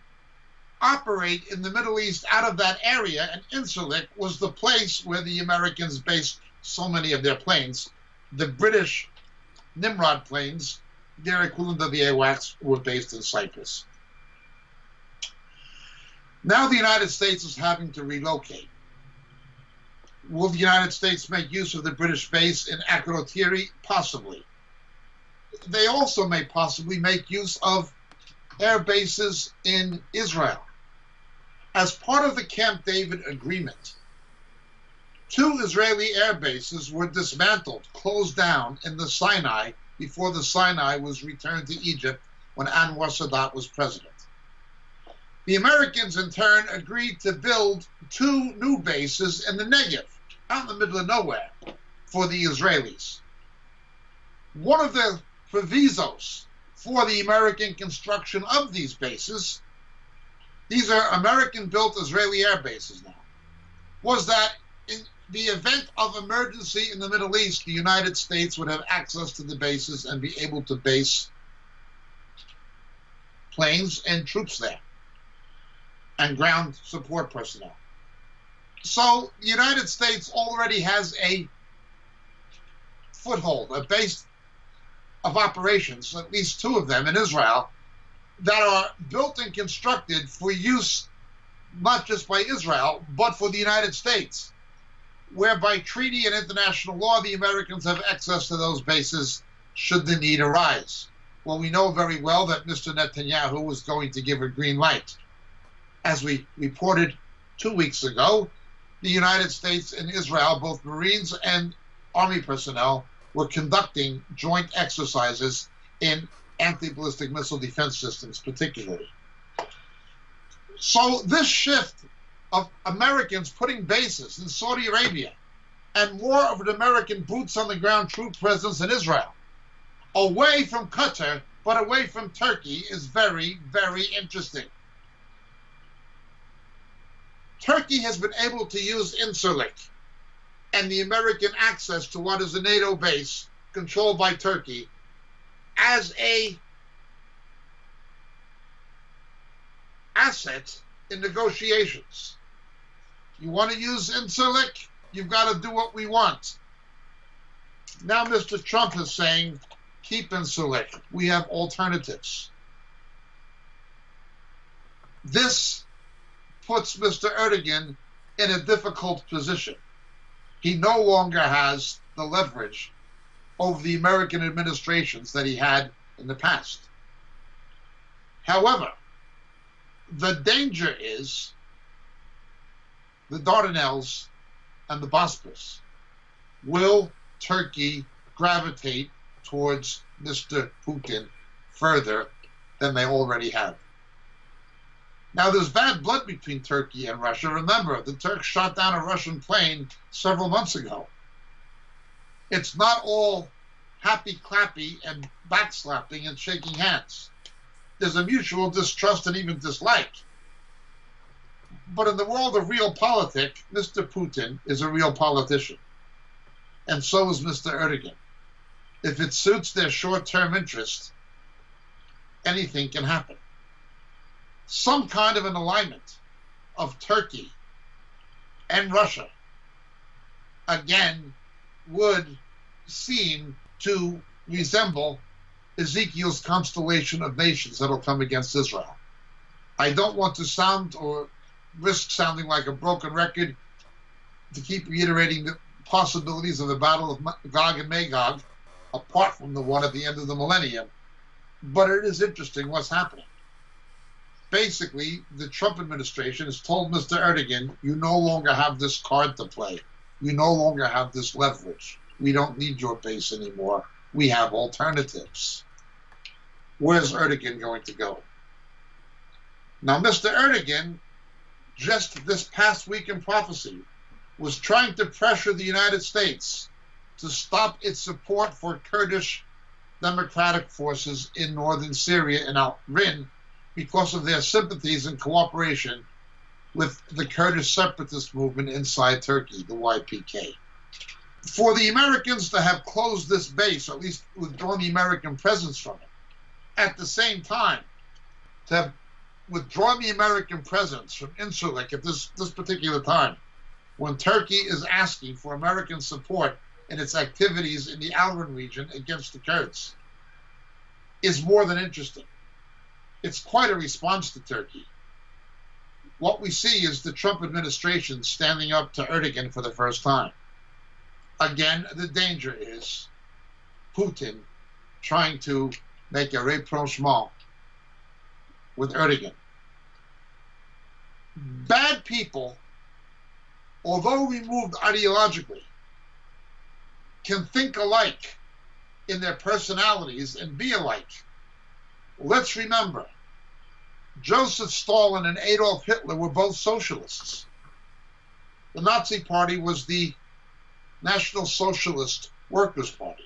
operate in the Middle East out of that area, and Incirlik was the place where the Americans based so many of their planes. The British Nimrod planes, their equivalent of the AWACS, were based in Cyprus. Now the United States is having to relocate. Will the United States make use of the British base in Akrotiri? Possibly. They also may possibly make use of air bases in Israel. As part of the Camp David agreement, 2 Israeli air bases were dismantled, closed down in the Sinai before the Sinai was returned to Egypt when Anwar Sadat was president. The Americans, in turn, agreed to build 2 new bases in the Negev, out in the middle of nowhere, for the Israelis. One of the provisos for the American construction of these bases, these are American-built Israeli air bases now, was that in the event of emergency in the Middle East, the United States would have access to the bases and be able to base planes and troops there, and ground support personnel. So the United States already has a foothold, a base of operations, at least 2 of them in Israel, that are built and constructed for use not just by Israel, but for the United States, where by treaty and international law, the Americans have access to those bases should the need arise. Well, we know very well that Mr. Netanyahu was going to give a green light. As we reported 2 weeks ago, the United States and Israel, both Marines and Army personnel, were conducting joint exercises in anti-ballistic missile defense systems, particularly. So this shift of Americans putting bases in Saudi Arabia and more of an American boots-on-the-ground troop presence in Israel, away from Qatar, but away from Turkey, is very, very interesting. Turkey has been able to use Incirlik and the American access to what is a NATO base controlled by Turkey as a asset in negotiations. You want to use Incirlik? You've got to do what we want. Now Mr. Trump is saying, keep Incirlik. We have alternatives. This puts Mr. Erdogan in a difficult position. He no longer has the leverage over the American administrations that he had in the past. However, the danger is the Dardanelles and the Bosporus. will Turkey gravitate towards Mr. Putin further than they already have? Now, there's bad blood between Turkey and Russia. Remember, the Turks shot down a Russian plane several months ago. It's not all happy-clappy and backslapping and shaking hands. There's a mutual distrust and even dislike. But in the world of realpolitik, Mr. Putin is a real politician. And so is Mr. Erdogan. If it suits their short-term interest, anything can happen. Some kind of an alignment of Turkey and Russia, again, would seem to resemble Ezekiel's constellation of nations that will come against Israel. I don't want to sound or risk sounding like a broken record to keep reiterating the possibilities of the battle of Gog and Magog, apart from the one at the end of the millennium, but it is interesting what's happening. Basically, the Trump administration has told Mr. Erdogan, you no longer have this card to play. You no longer have this leverage. We don't need your base anymore. We have alternatives. Where's Erdogan going to go? Now, Mr. Erdogan, just this past week in prophecy, was trying to pressure the United States to stop its support for Kurdish democratic forces in northern Syria and Al-Rin because of their sympathies and cooperation with the Kurdish separatist movement inside Turkey, the YPK. For the Americans to have closed this base, or at least withdrawn the American presence from it, at the same time, to have withdrawn the American presence from Incirlik at this particular time, when Turkey is asking for American support in its activities in the Al-Rin region against the Kurds, is more than interesting. It's quite a response to Turkey. What we see is the Trump administration standing up to Erdogan for the first time. Again, the danger is Putin trying to make a rapprochement with Erdogan. Bad people, although removed ideologically, can think alike in their personalities and be alike. Let's remember, Joseph Stalin and Adolf Hitler were both socialists. The Nazi Party was the National Socialist Workers' Party.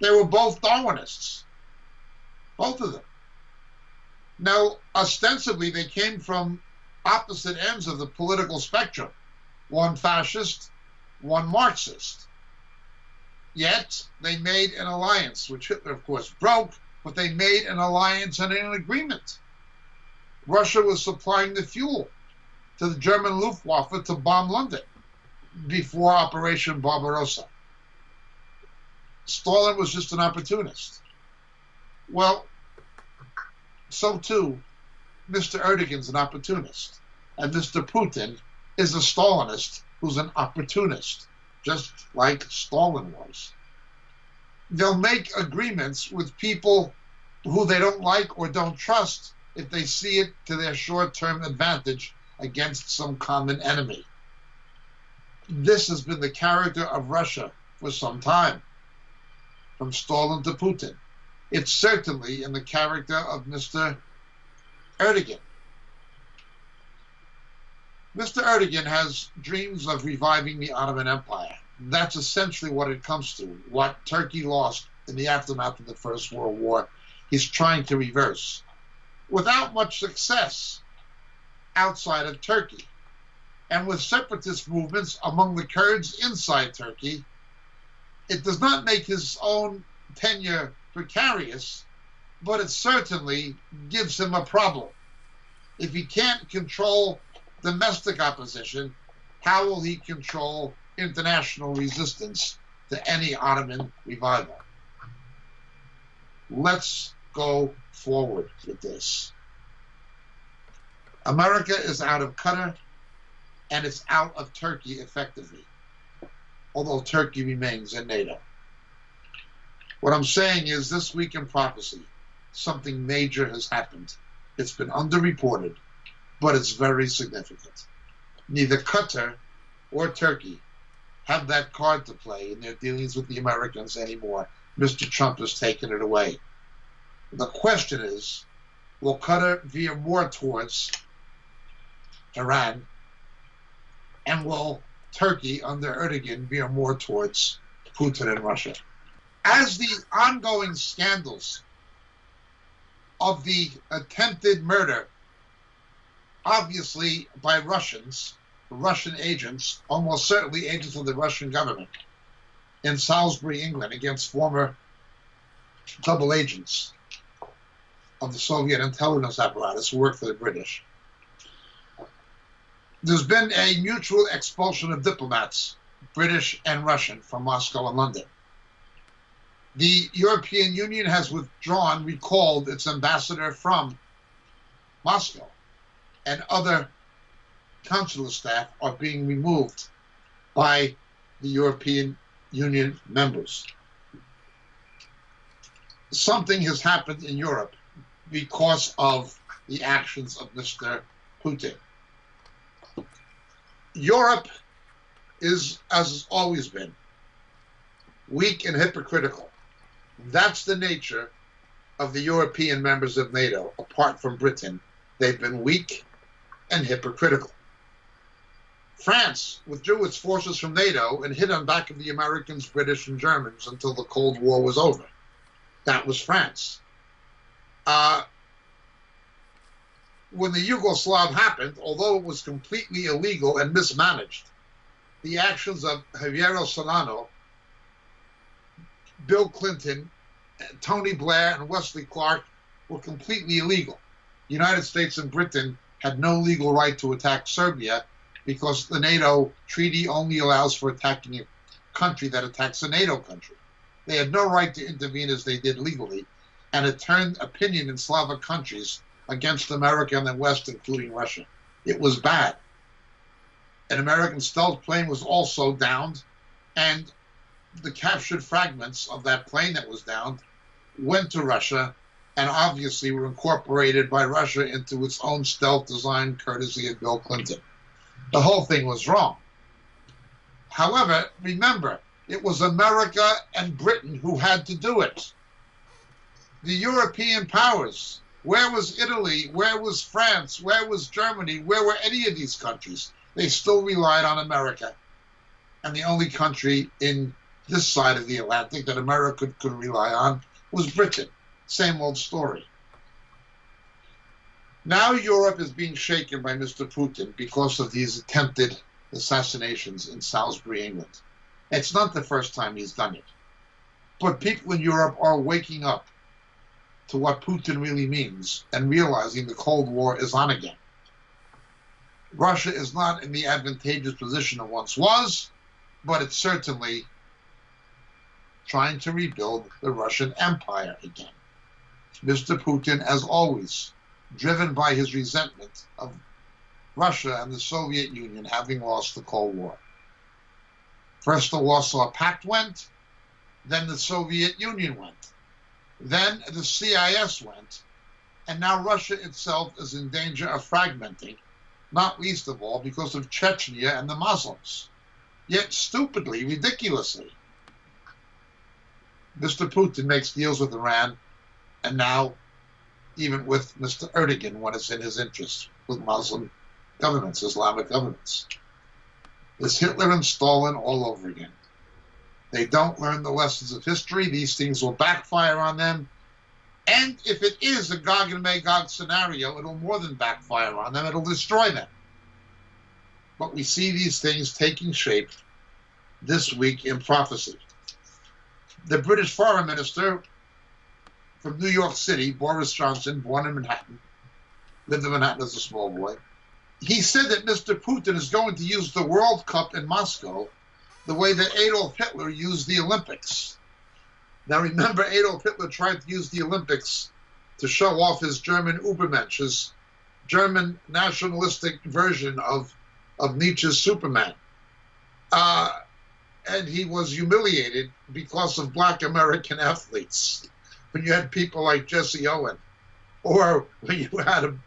They were both Darwinists, both of them. Now, ostensibly, they came from opposite ends of the political spectrum, one fascist, one Marxist. Yet, they made an alliance, which Hitler, of course, broke, but they made an alliance and an agreement. Russia was supplying the fuel to the German Luftwaffe to bomb London before Operation Barbarossa. Stalin was just an opportunist. Well, so too, Mr. Erdogan's an opportunist. And Mr. Putin is a Stalinist who's an opportunist, just like Stalin was. They'll make agreements with people who they don't like or don't trust if they see it to their short-term advantage against some common enemy. This has been the character of Russia for some time, from Stalin to Putin. It's certainly in the character of Mr. Erdogan. Mr. Erdogan has dreams of reviving the Ottoman Empire. That's essentially what it comes to. What Turkey lost in the aftermath of the First World War, he's trying to reverse. Without much success outside of Turkey, and with separatist movements among the Kurds inside Turkey, it does not make his own tenure precarious, but it certainly gives him a problem. If he can't control domestic opposition, how will he control international resistance to any Ottoman revival? Let's go forward with this. America is out of Qatar, and it's out of Turkey effectively, although Turkey remains in NATO. What I'm saying is, this week in prophecy, something major has happened. It's been underreported, but it's very significant. Neither Qatar or Turkey have that card to play in their dealings with the Americans anymore. Mr. Trump has taken it away. The question is, will Qatar veer more towards Iran, and will Turkey under Erdogan veer more towards Putin and Russia? As the ongoing scandals of the attempted murder, obviously by Russians, Russian agents, almost certainly agents of the Russian government, in Salisbury, England, against former double agents of the Soviet intelligence apparatus who worked for the British. There's been a mutual expulsion of diplomats, British and Russian, from Moscow and London. The European Union has recalled its ambassador from Moscow, and other consular staff are being removed by the European Union members. Something has happened in Europe because of the actions of Mr. Putin. Europe is, as has always been, weak and hypocritical. That's the nature of the European members of NATO. Apart from Britain, they've been weak and hypocritical. France withdrew its forces from NATO and hid on back of the Americans, British, and Germans until the Cold War was over. That was France. When the Yugoslav happened, although it was completely illegal and mismanaged, the actions of Javier Solano, Bill Clinton, Tony Blair, and Wesley Clark were completely illegal. The United States and Britain had no legal right to attack Serbia because the NATO treaty only allows for attacking a country that attacks a NATO country. They had no right to intervene as they did legally, and it turned opinion in Slavic countries against America and the West, including Russia. It was bad. An American stealth plane was also downed, and the captured fragments of that plane that was downed went to Russia and obviously were incorporated by Russia into its own stealth design, courtesy of Bill Clinton. The whole thing was wrong. However, remember, it was America and Britain who had to do it. The European powers, where was Italy? Where was France? Where was Germany? Where were any of these countries? They still relied on America. And the only country in this side of the Atlantic that America could rely on was Britain. Same old story. Now Europe is being shaken by Mr. Putin because of these attempted assassinations in Salisbury, England. It's not the first time he's done it. But people in Europe are waking up to what Putin really means and realizing the Cold War is on again. Russia is not in the advantageous position it once was, but it's certainly trying to rebuild the Russian Empire again. Mr. Putin, as always, driven by his resentment of Russia and the Soviet Union having lost the Cold War. First the Warsaw Pact went, then the Soviet Union went, then the CIS went, and now Russia itself is in danger of fragmenting, not least of all because of Chechnya and the Muslims. Yet stupidly, ridiculously, Mr. Putin makes deals with Iran, and now even with Mr. Erdogan when it's in his interest, with Muslim governments, Islamic governments. It's Hitler and Stalin all over again. They don't learn the lessons of history. These things will backfire on them. And if it is a Gog and Magog scenario, it'll more than backfire on them. It'll destroy them. But we see these things taking shape this week in prophecy. The British Foreign Minister from New York City, Boris Johnson, born in Manhattan, lived in Manhattan as a small boy, he said that Mr. Putin is going to use the World Cup in Moscow the way that Adolf Hitler used the Olympics. Now remember, Adolf Hitler tried to use the Olympics to show off his German Übermensch, his German nationalistic version of Nietzsche's Superman. And he was humiliated because of black American athletes. When you had people like Jesse Owen, or when you had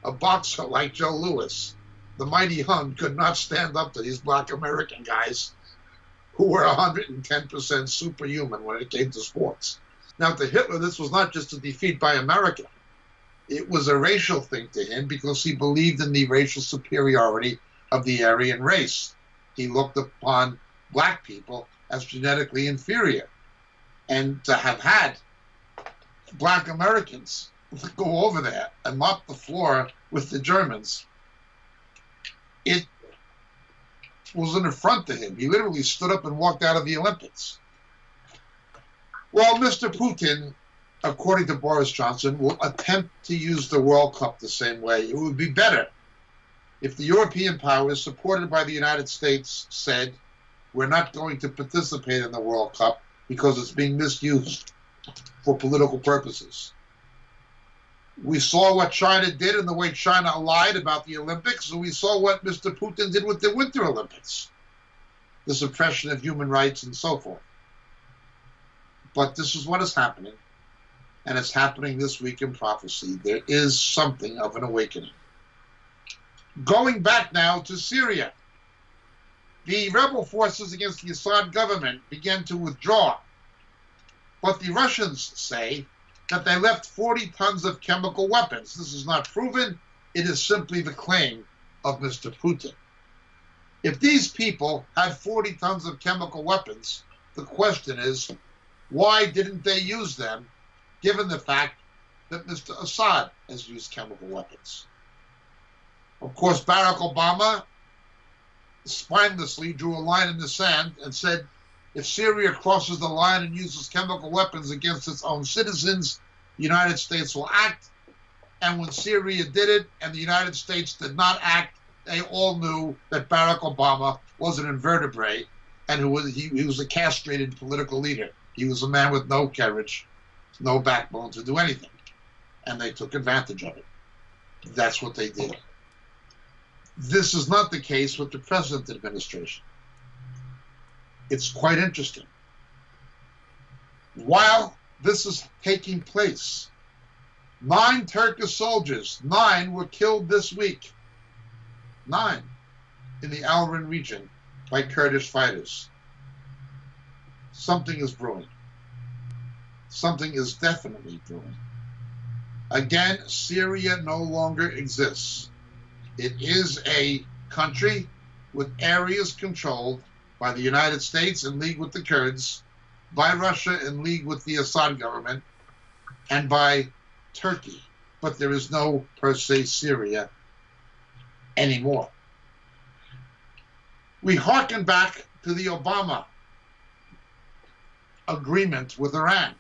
a boxer like Joe Louis, the mighty Hun could not stand up to these black American guys who were 110% superhuman when it came to sports. Now, to Hitler, this was not just a defeat by America. It was a racial thing to him because he believed in the racial superiority of the Aryan race. He looked upon black people as genetically inferior. And to have had black Americans go over there and mop the floor with the Germans, it was an affront to him. He literally stood up and walked out of the Olympics. Well, Mr. Putin, according to Boris Johnson, will attempt to use the World Cup the same way. It would be better if the European powers, supported by the United States, said, we're not going to participate in the World Cup because it's being misused for political purposes. We saw what China did and the way China lied about the Olympics, and we saw what Mr. Putin did with the Winter Olympics, the suppression of human rights and so forth. But this is what is happening, and it's happening this week in prophecy. There is something of an awakening. Going back now to Syria, the rebel forces against the Assad government began to withdraw, but the Russians say that they left 40 tons of chemical weapons. This is not proven. It is simply the claim of Mr. Putin. If these people had 40 tons of chemical weapons, the question is, why didn't they use them, given the fact that Mr. Assad has used chemical weapons? Of course, Barack Obama spinelessly drew a line in the sand and said, if Syria crosses the line and uses chemical weapons against its own citizens, the United States will act. And when Syria did it and the United States did not act, they all knew that Barack Obama was an invertebrate and he was a castrated political leader. He was a man with no courage, no backbone to do anything. And they took advantage of it. That's what they did. This is not the case with the present administration. It's quite interesting. While this is taking place, 9 Turkish soldiers, 9 were killed this week. 9 in the Alran region by Kurdish fighters. Something is brewing. Something is definitely brewing. Again, Syria no longer exists. It is a country with areas controlled by the United States in league with the Kurds, by Russia in league with the Assad government, and by Turkey. But there is no, per se, Syria anymore. We hearken back to the Obama agreement with Iran.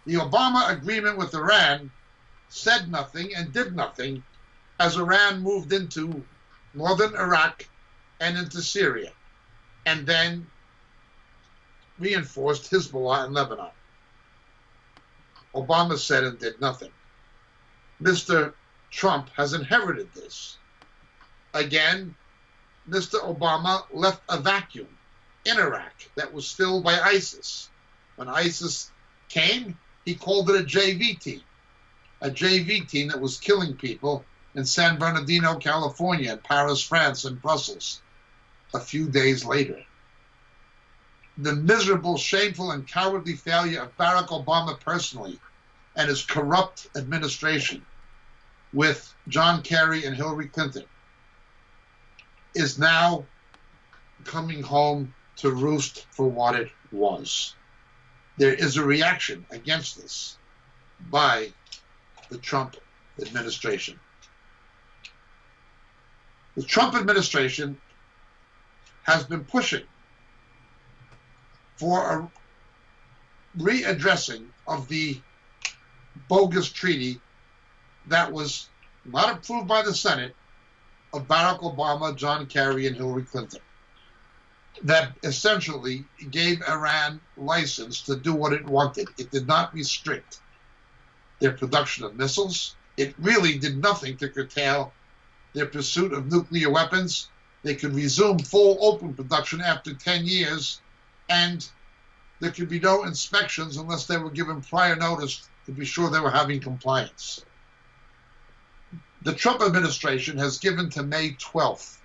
The Obama agreement with Iran said nothing and did nothing as Iran moved into northern Iraq and into Syria, and then reinforced Hezbollah in Lebanon. Obama said and did nothing. Mr. Trump has inherited this. Again, Mr. Obama left a vacuum in Iraq that was filled by ISIS. When ISIS came, he called it a JV team that was killing people in San Bernardino, California, and Paris, France, and Brussels a few days later. The miserable, shameful, and cowardly failure of Barack Obama personally and his corrupt administration with John Kerry and Hillary Clinton is now coming home to roost for what it was. There is a reaction against this by the Trump administration. The Trump administration has been pushing for a readdressing of the bogus treaty that was not approved by the Senate of Barack Obama, John Kerry, and Hillary Clinton, that essentially gave Iran license to do what it wanted. It did not restrict their production of missiles. It really did nothing to curtail their pursuit of nuclear weapons. They could resume full open production after 10 years, and there could be no inspections unless they were given prior notice to be sure they were having compliance. The Trump administration has given to May 12th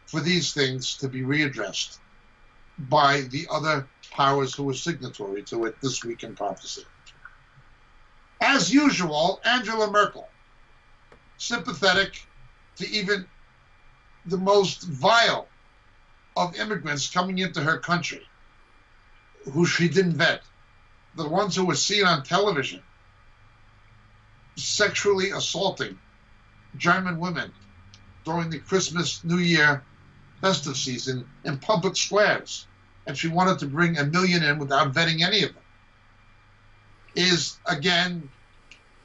for these things to be readdressed by the other powers who were signatory to it this week in prophecy. As usual, Angela Merkel, sympathetic to even the most vile of immigrants coming into her country, who she didn't vet, the ones who were seen on television sexually assaulting German women during the Christmas, New Year festive season in public squares, and she wanted to bring 1 million in without vetting any of them, is again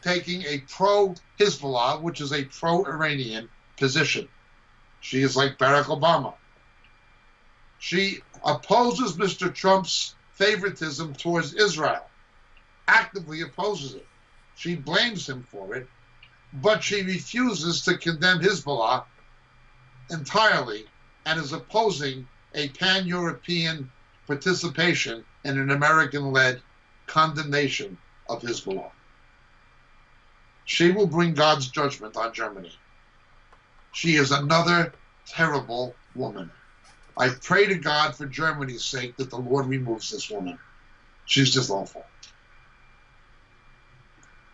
taking a pro-Hezbollah, which is a pro-Iranian position. She is like Barack Obama. She opposes Mr. Trump's favoritism towards Israel, actively opposes it. She blames him for it, but she refuses to condemn Hezbollah entirely and is opposing a pan-European participation in an American-led condemnation of Hezbollah. She will bring God's judgment on Germany. She is another terrible woman. I pray to God for Germany's sake that the Lord removes this woman. She's just awful.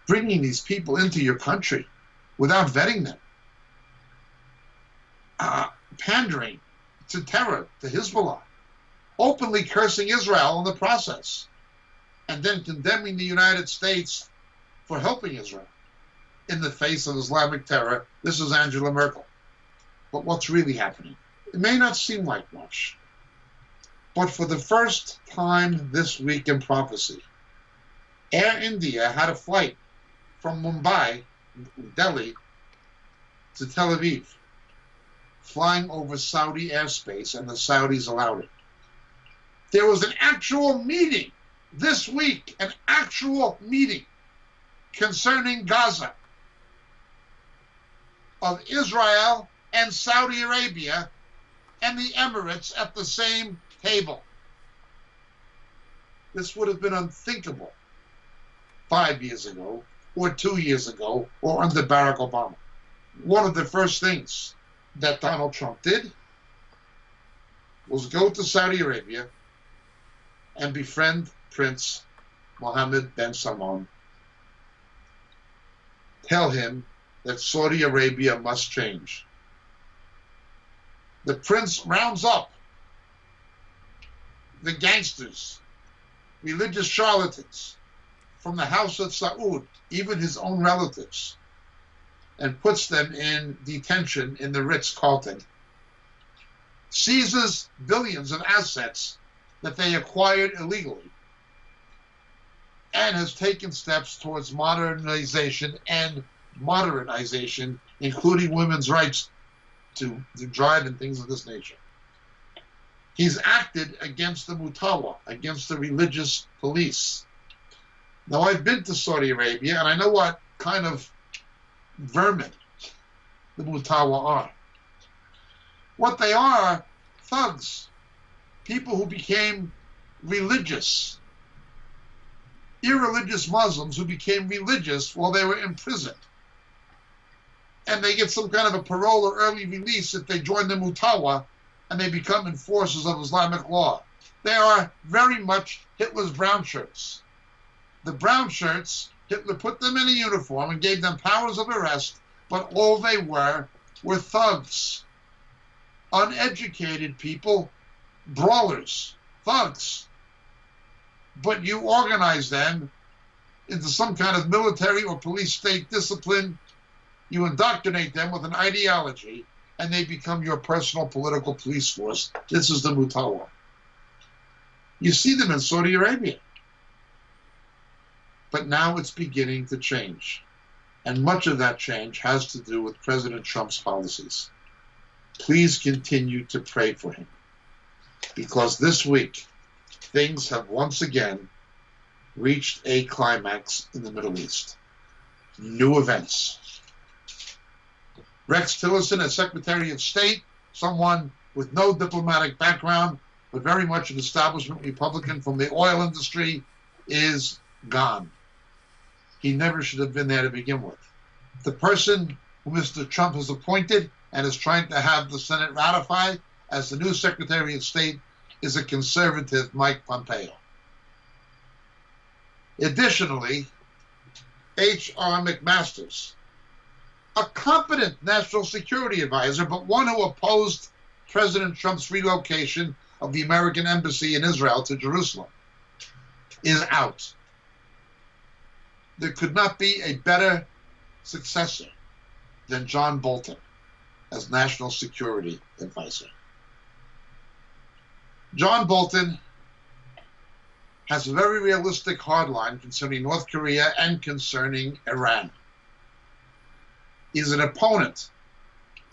Bringing these people into your country without vetting them. Pandering to terror, to Hezbollah. Openly cursing Israel in the process. And then condemning the United States for helping Israel in the face of Islamic terror. This is Angela Merkel. But what's really happening? It may not seem like much, but for the first time this week in prophecy, Air India had a flight from Mumbai, Delhi, to Tel Aviv, flying over Saudi airspace, and the Saudis allowed it. There was an actual meeting this week, an actual meeting concerning Gaza of Israel and Saudi Arabia and the Emirates at the same table. This would have been unthinkable 5 years ago, or 2 years ago, or under Barack Obama. One of the first things that Donald Trump did was go to Saudi Arabia and befriend Prince Mohammed bin Salman. Tell him that Saudi Arabia must change. The prince rounds up the gangsters, religious charlatans from the house of Saud, even his own relatives, and puts them in detention in the Ritz-Carlton. Seizes billions of assets that they acquired illegally, and has taken steps towards modernization and modernization, including women's rights to drive and things of this nature. He's acted against the Mutawa, against the religious police. Now, I've been to Saudi Arabia, and I know what kind of vermin the Mutawa are. What they are, thugs, people who became religious, irreligious Muslims who became religious while they were in prison. And they get some kind of a parole or early release if they join the Mutawa and they become enforcers of Islamic law. They are very much Hitler's brown shirts. The brown shirts, Hitler put them in a uniform and gave them powers of arrest, but all they were thugs. Uneducated people, brawlers, thugs. But you organize them into some kind of military or police state discipline. You indoctrinate them with an ideology, and they become your personal political police force. This is the Mutawa. You see them in Saudi Arabia. But now it's beginning to change. And much of that change has to do with President Trump's policies. Please continue to pray for him. Because this week, things have once again reached a climax in the Middle East. New events. Rex Tillerson, as Secretary of State, someone with no diplomatic background, but very much an establishment Republican from the oil industry, is gone. He never should have been there to begin with. The person who Mr. Trump has appointed and is trying to have the Senate ratify as the new Secretary of State is a conservative Mike Pompeo. Additionally, H.R. McMaster's, a competent national security advisor, but one who opposed President Trump's relocation of the American embassy in Israel to Jerusalem, is out. There could not be a better successor than John Bolton as national security advisor. John Bolton has a very realistic hardline concerning North Korea and concerning Iran. He's an opponent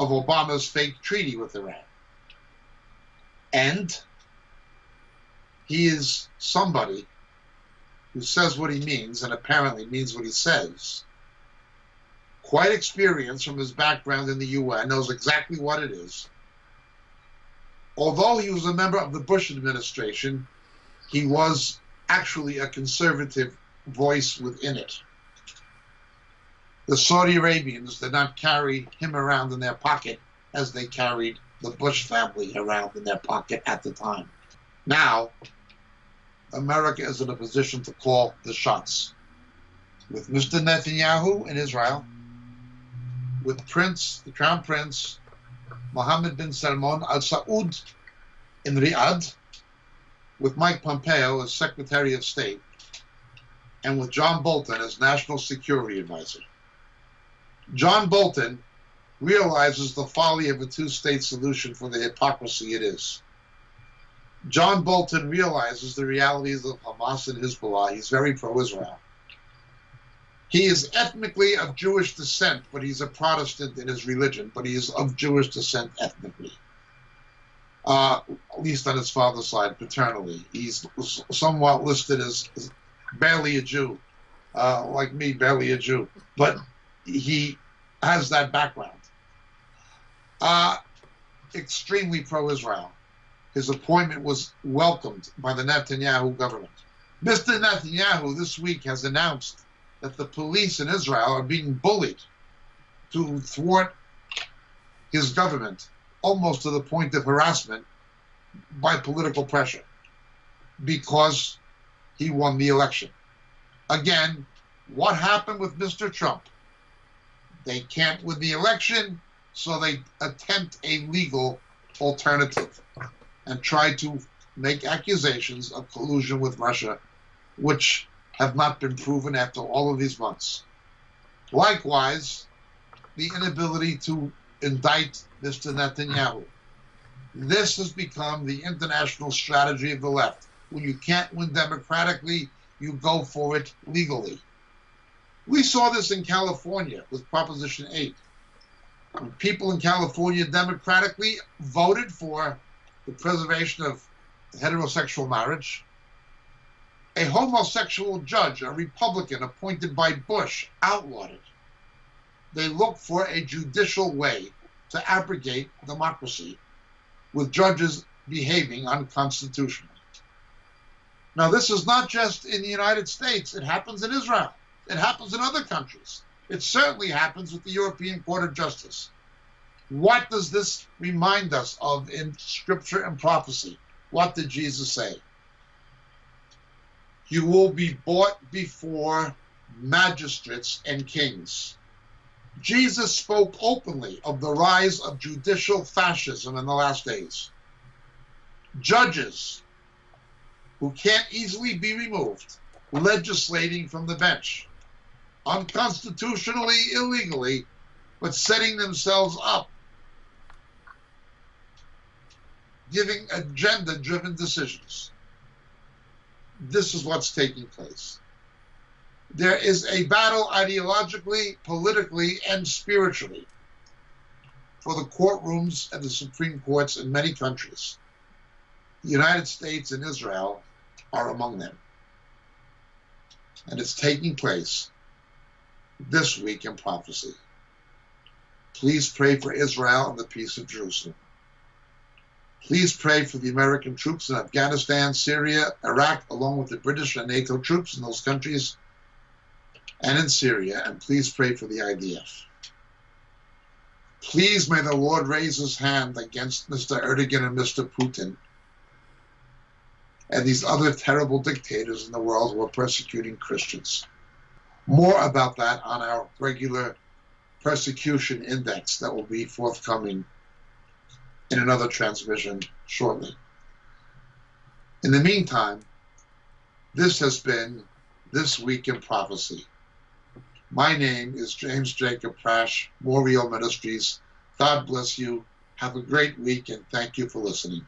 of Obama's fake treaty with Iran. And he is somebody who says what he means and apparently means what he says. Quite experienced from his background in the UN, knows exactly what it is. Although he was a member of the Bush administration, he was actually a conservative voice within it. The Saudi Arabians did not carry him around in their pocket as they carried the Bush family around in their pocket at the time. Now, America is in a position to call the shots. With Mr. Netanyahu in Israel, with the Crown Prince, Mohammed bin Salman Al Saud in Riyadh, with Mike Pompeo as Secretary of State, and with John Bolton as National Security Advisor. John Bolton realizes the folly of a two-state solution for the hypocrisy it is. John Bolton realizes the realities of Hamas and Hezbollah. He's very pro-Israel. He is ethnically of Jewish descent, but he's a Protestant in his religion, but he is of Jewish descent ethnically. At least on his father's side, paternally. He's somewhat listed as barely a Jew, like me, barely a Jew. But he has that background. Extremely pro-Israel. His appointment was welcomed by the Netanyahu government. Mr. Netanyahu this week has announced that the police in Israel are being bullied to thwart his government, almost to the point of harassment, by political pressure, because he won the election. Again, what happened with Mr. Trump? They can't win the election, so they attempt a legal alternative and try to make accusations of collusion with Russia, which have not been proven after all of these months. Likewise, the inability to indict Mr. Netanyahu. This has become the international strategy of the left. When you can't win democratically, you go for it legally. We saw this in California with Proposition 8. When people in California democratically voted for the preservation of heterosexual marriage, a homosexual judge, a Republican appointed by Bush, outlawed it. They looked for a judicial way to abrogate democracy with judges behaving unconstitutionally. Now, this is not just in the United States. It happens in Israel. It happens in other countries. It certainly happens with the European Court of Justice. What does this remind us of in Scripture and prophecy? What did Jesus say? You will be brought before magistrates and kings. Jesus spoke openly of the rise of judicial fascism in the last days. Judges who can't easily be removed, legislating from the bench, unconstitutionally, illegally, but setting themselves up, giving agenda-driven decisions. This is what's taking place. There is a battle ideologically, politically, and spiritually for the courtrooms and the Supreme Courts in many countries. The United States and Israel are among them. And it's taking place this week in prophecy. Please pray for Israel and the peace of Jerusalem. Please pray for the American troops in Afghanistan, Syria, Iraq, along with the British and NATO troops in those countries. and in Syria, and please pray for the IDF. Please may the Lord raise his hand against Mr. Erdogan and Mr. Putin and these other terrible dictators in the world who are persecuting Christians. More about that on our regular persecution index that will be forthcoming in another transmission shortly. In the meantime, this has been This Week in Prophecy. My name is James Jacob Prasch, Moriel Ministries. God bless you. Have a great week, and thank you for listening.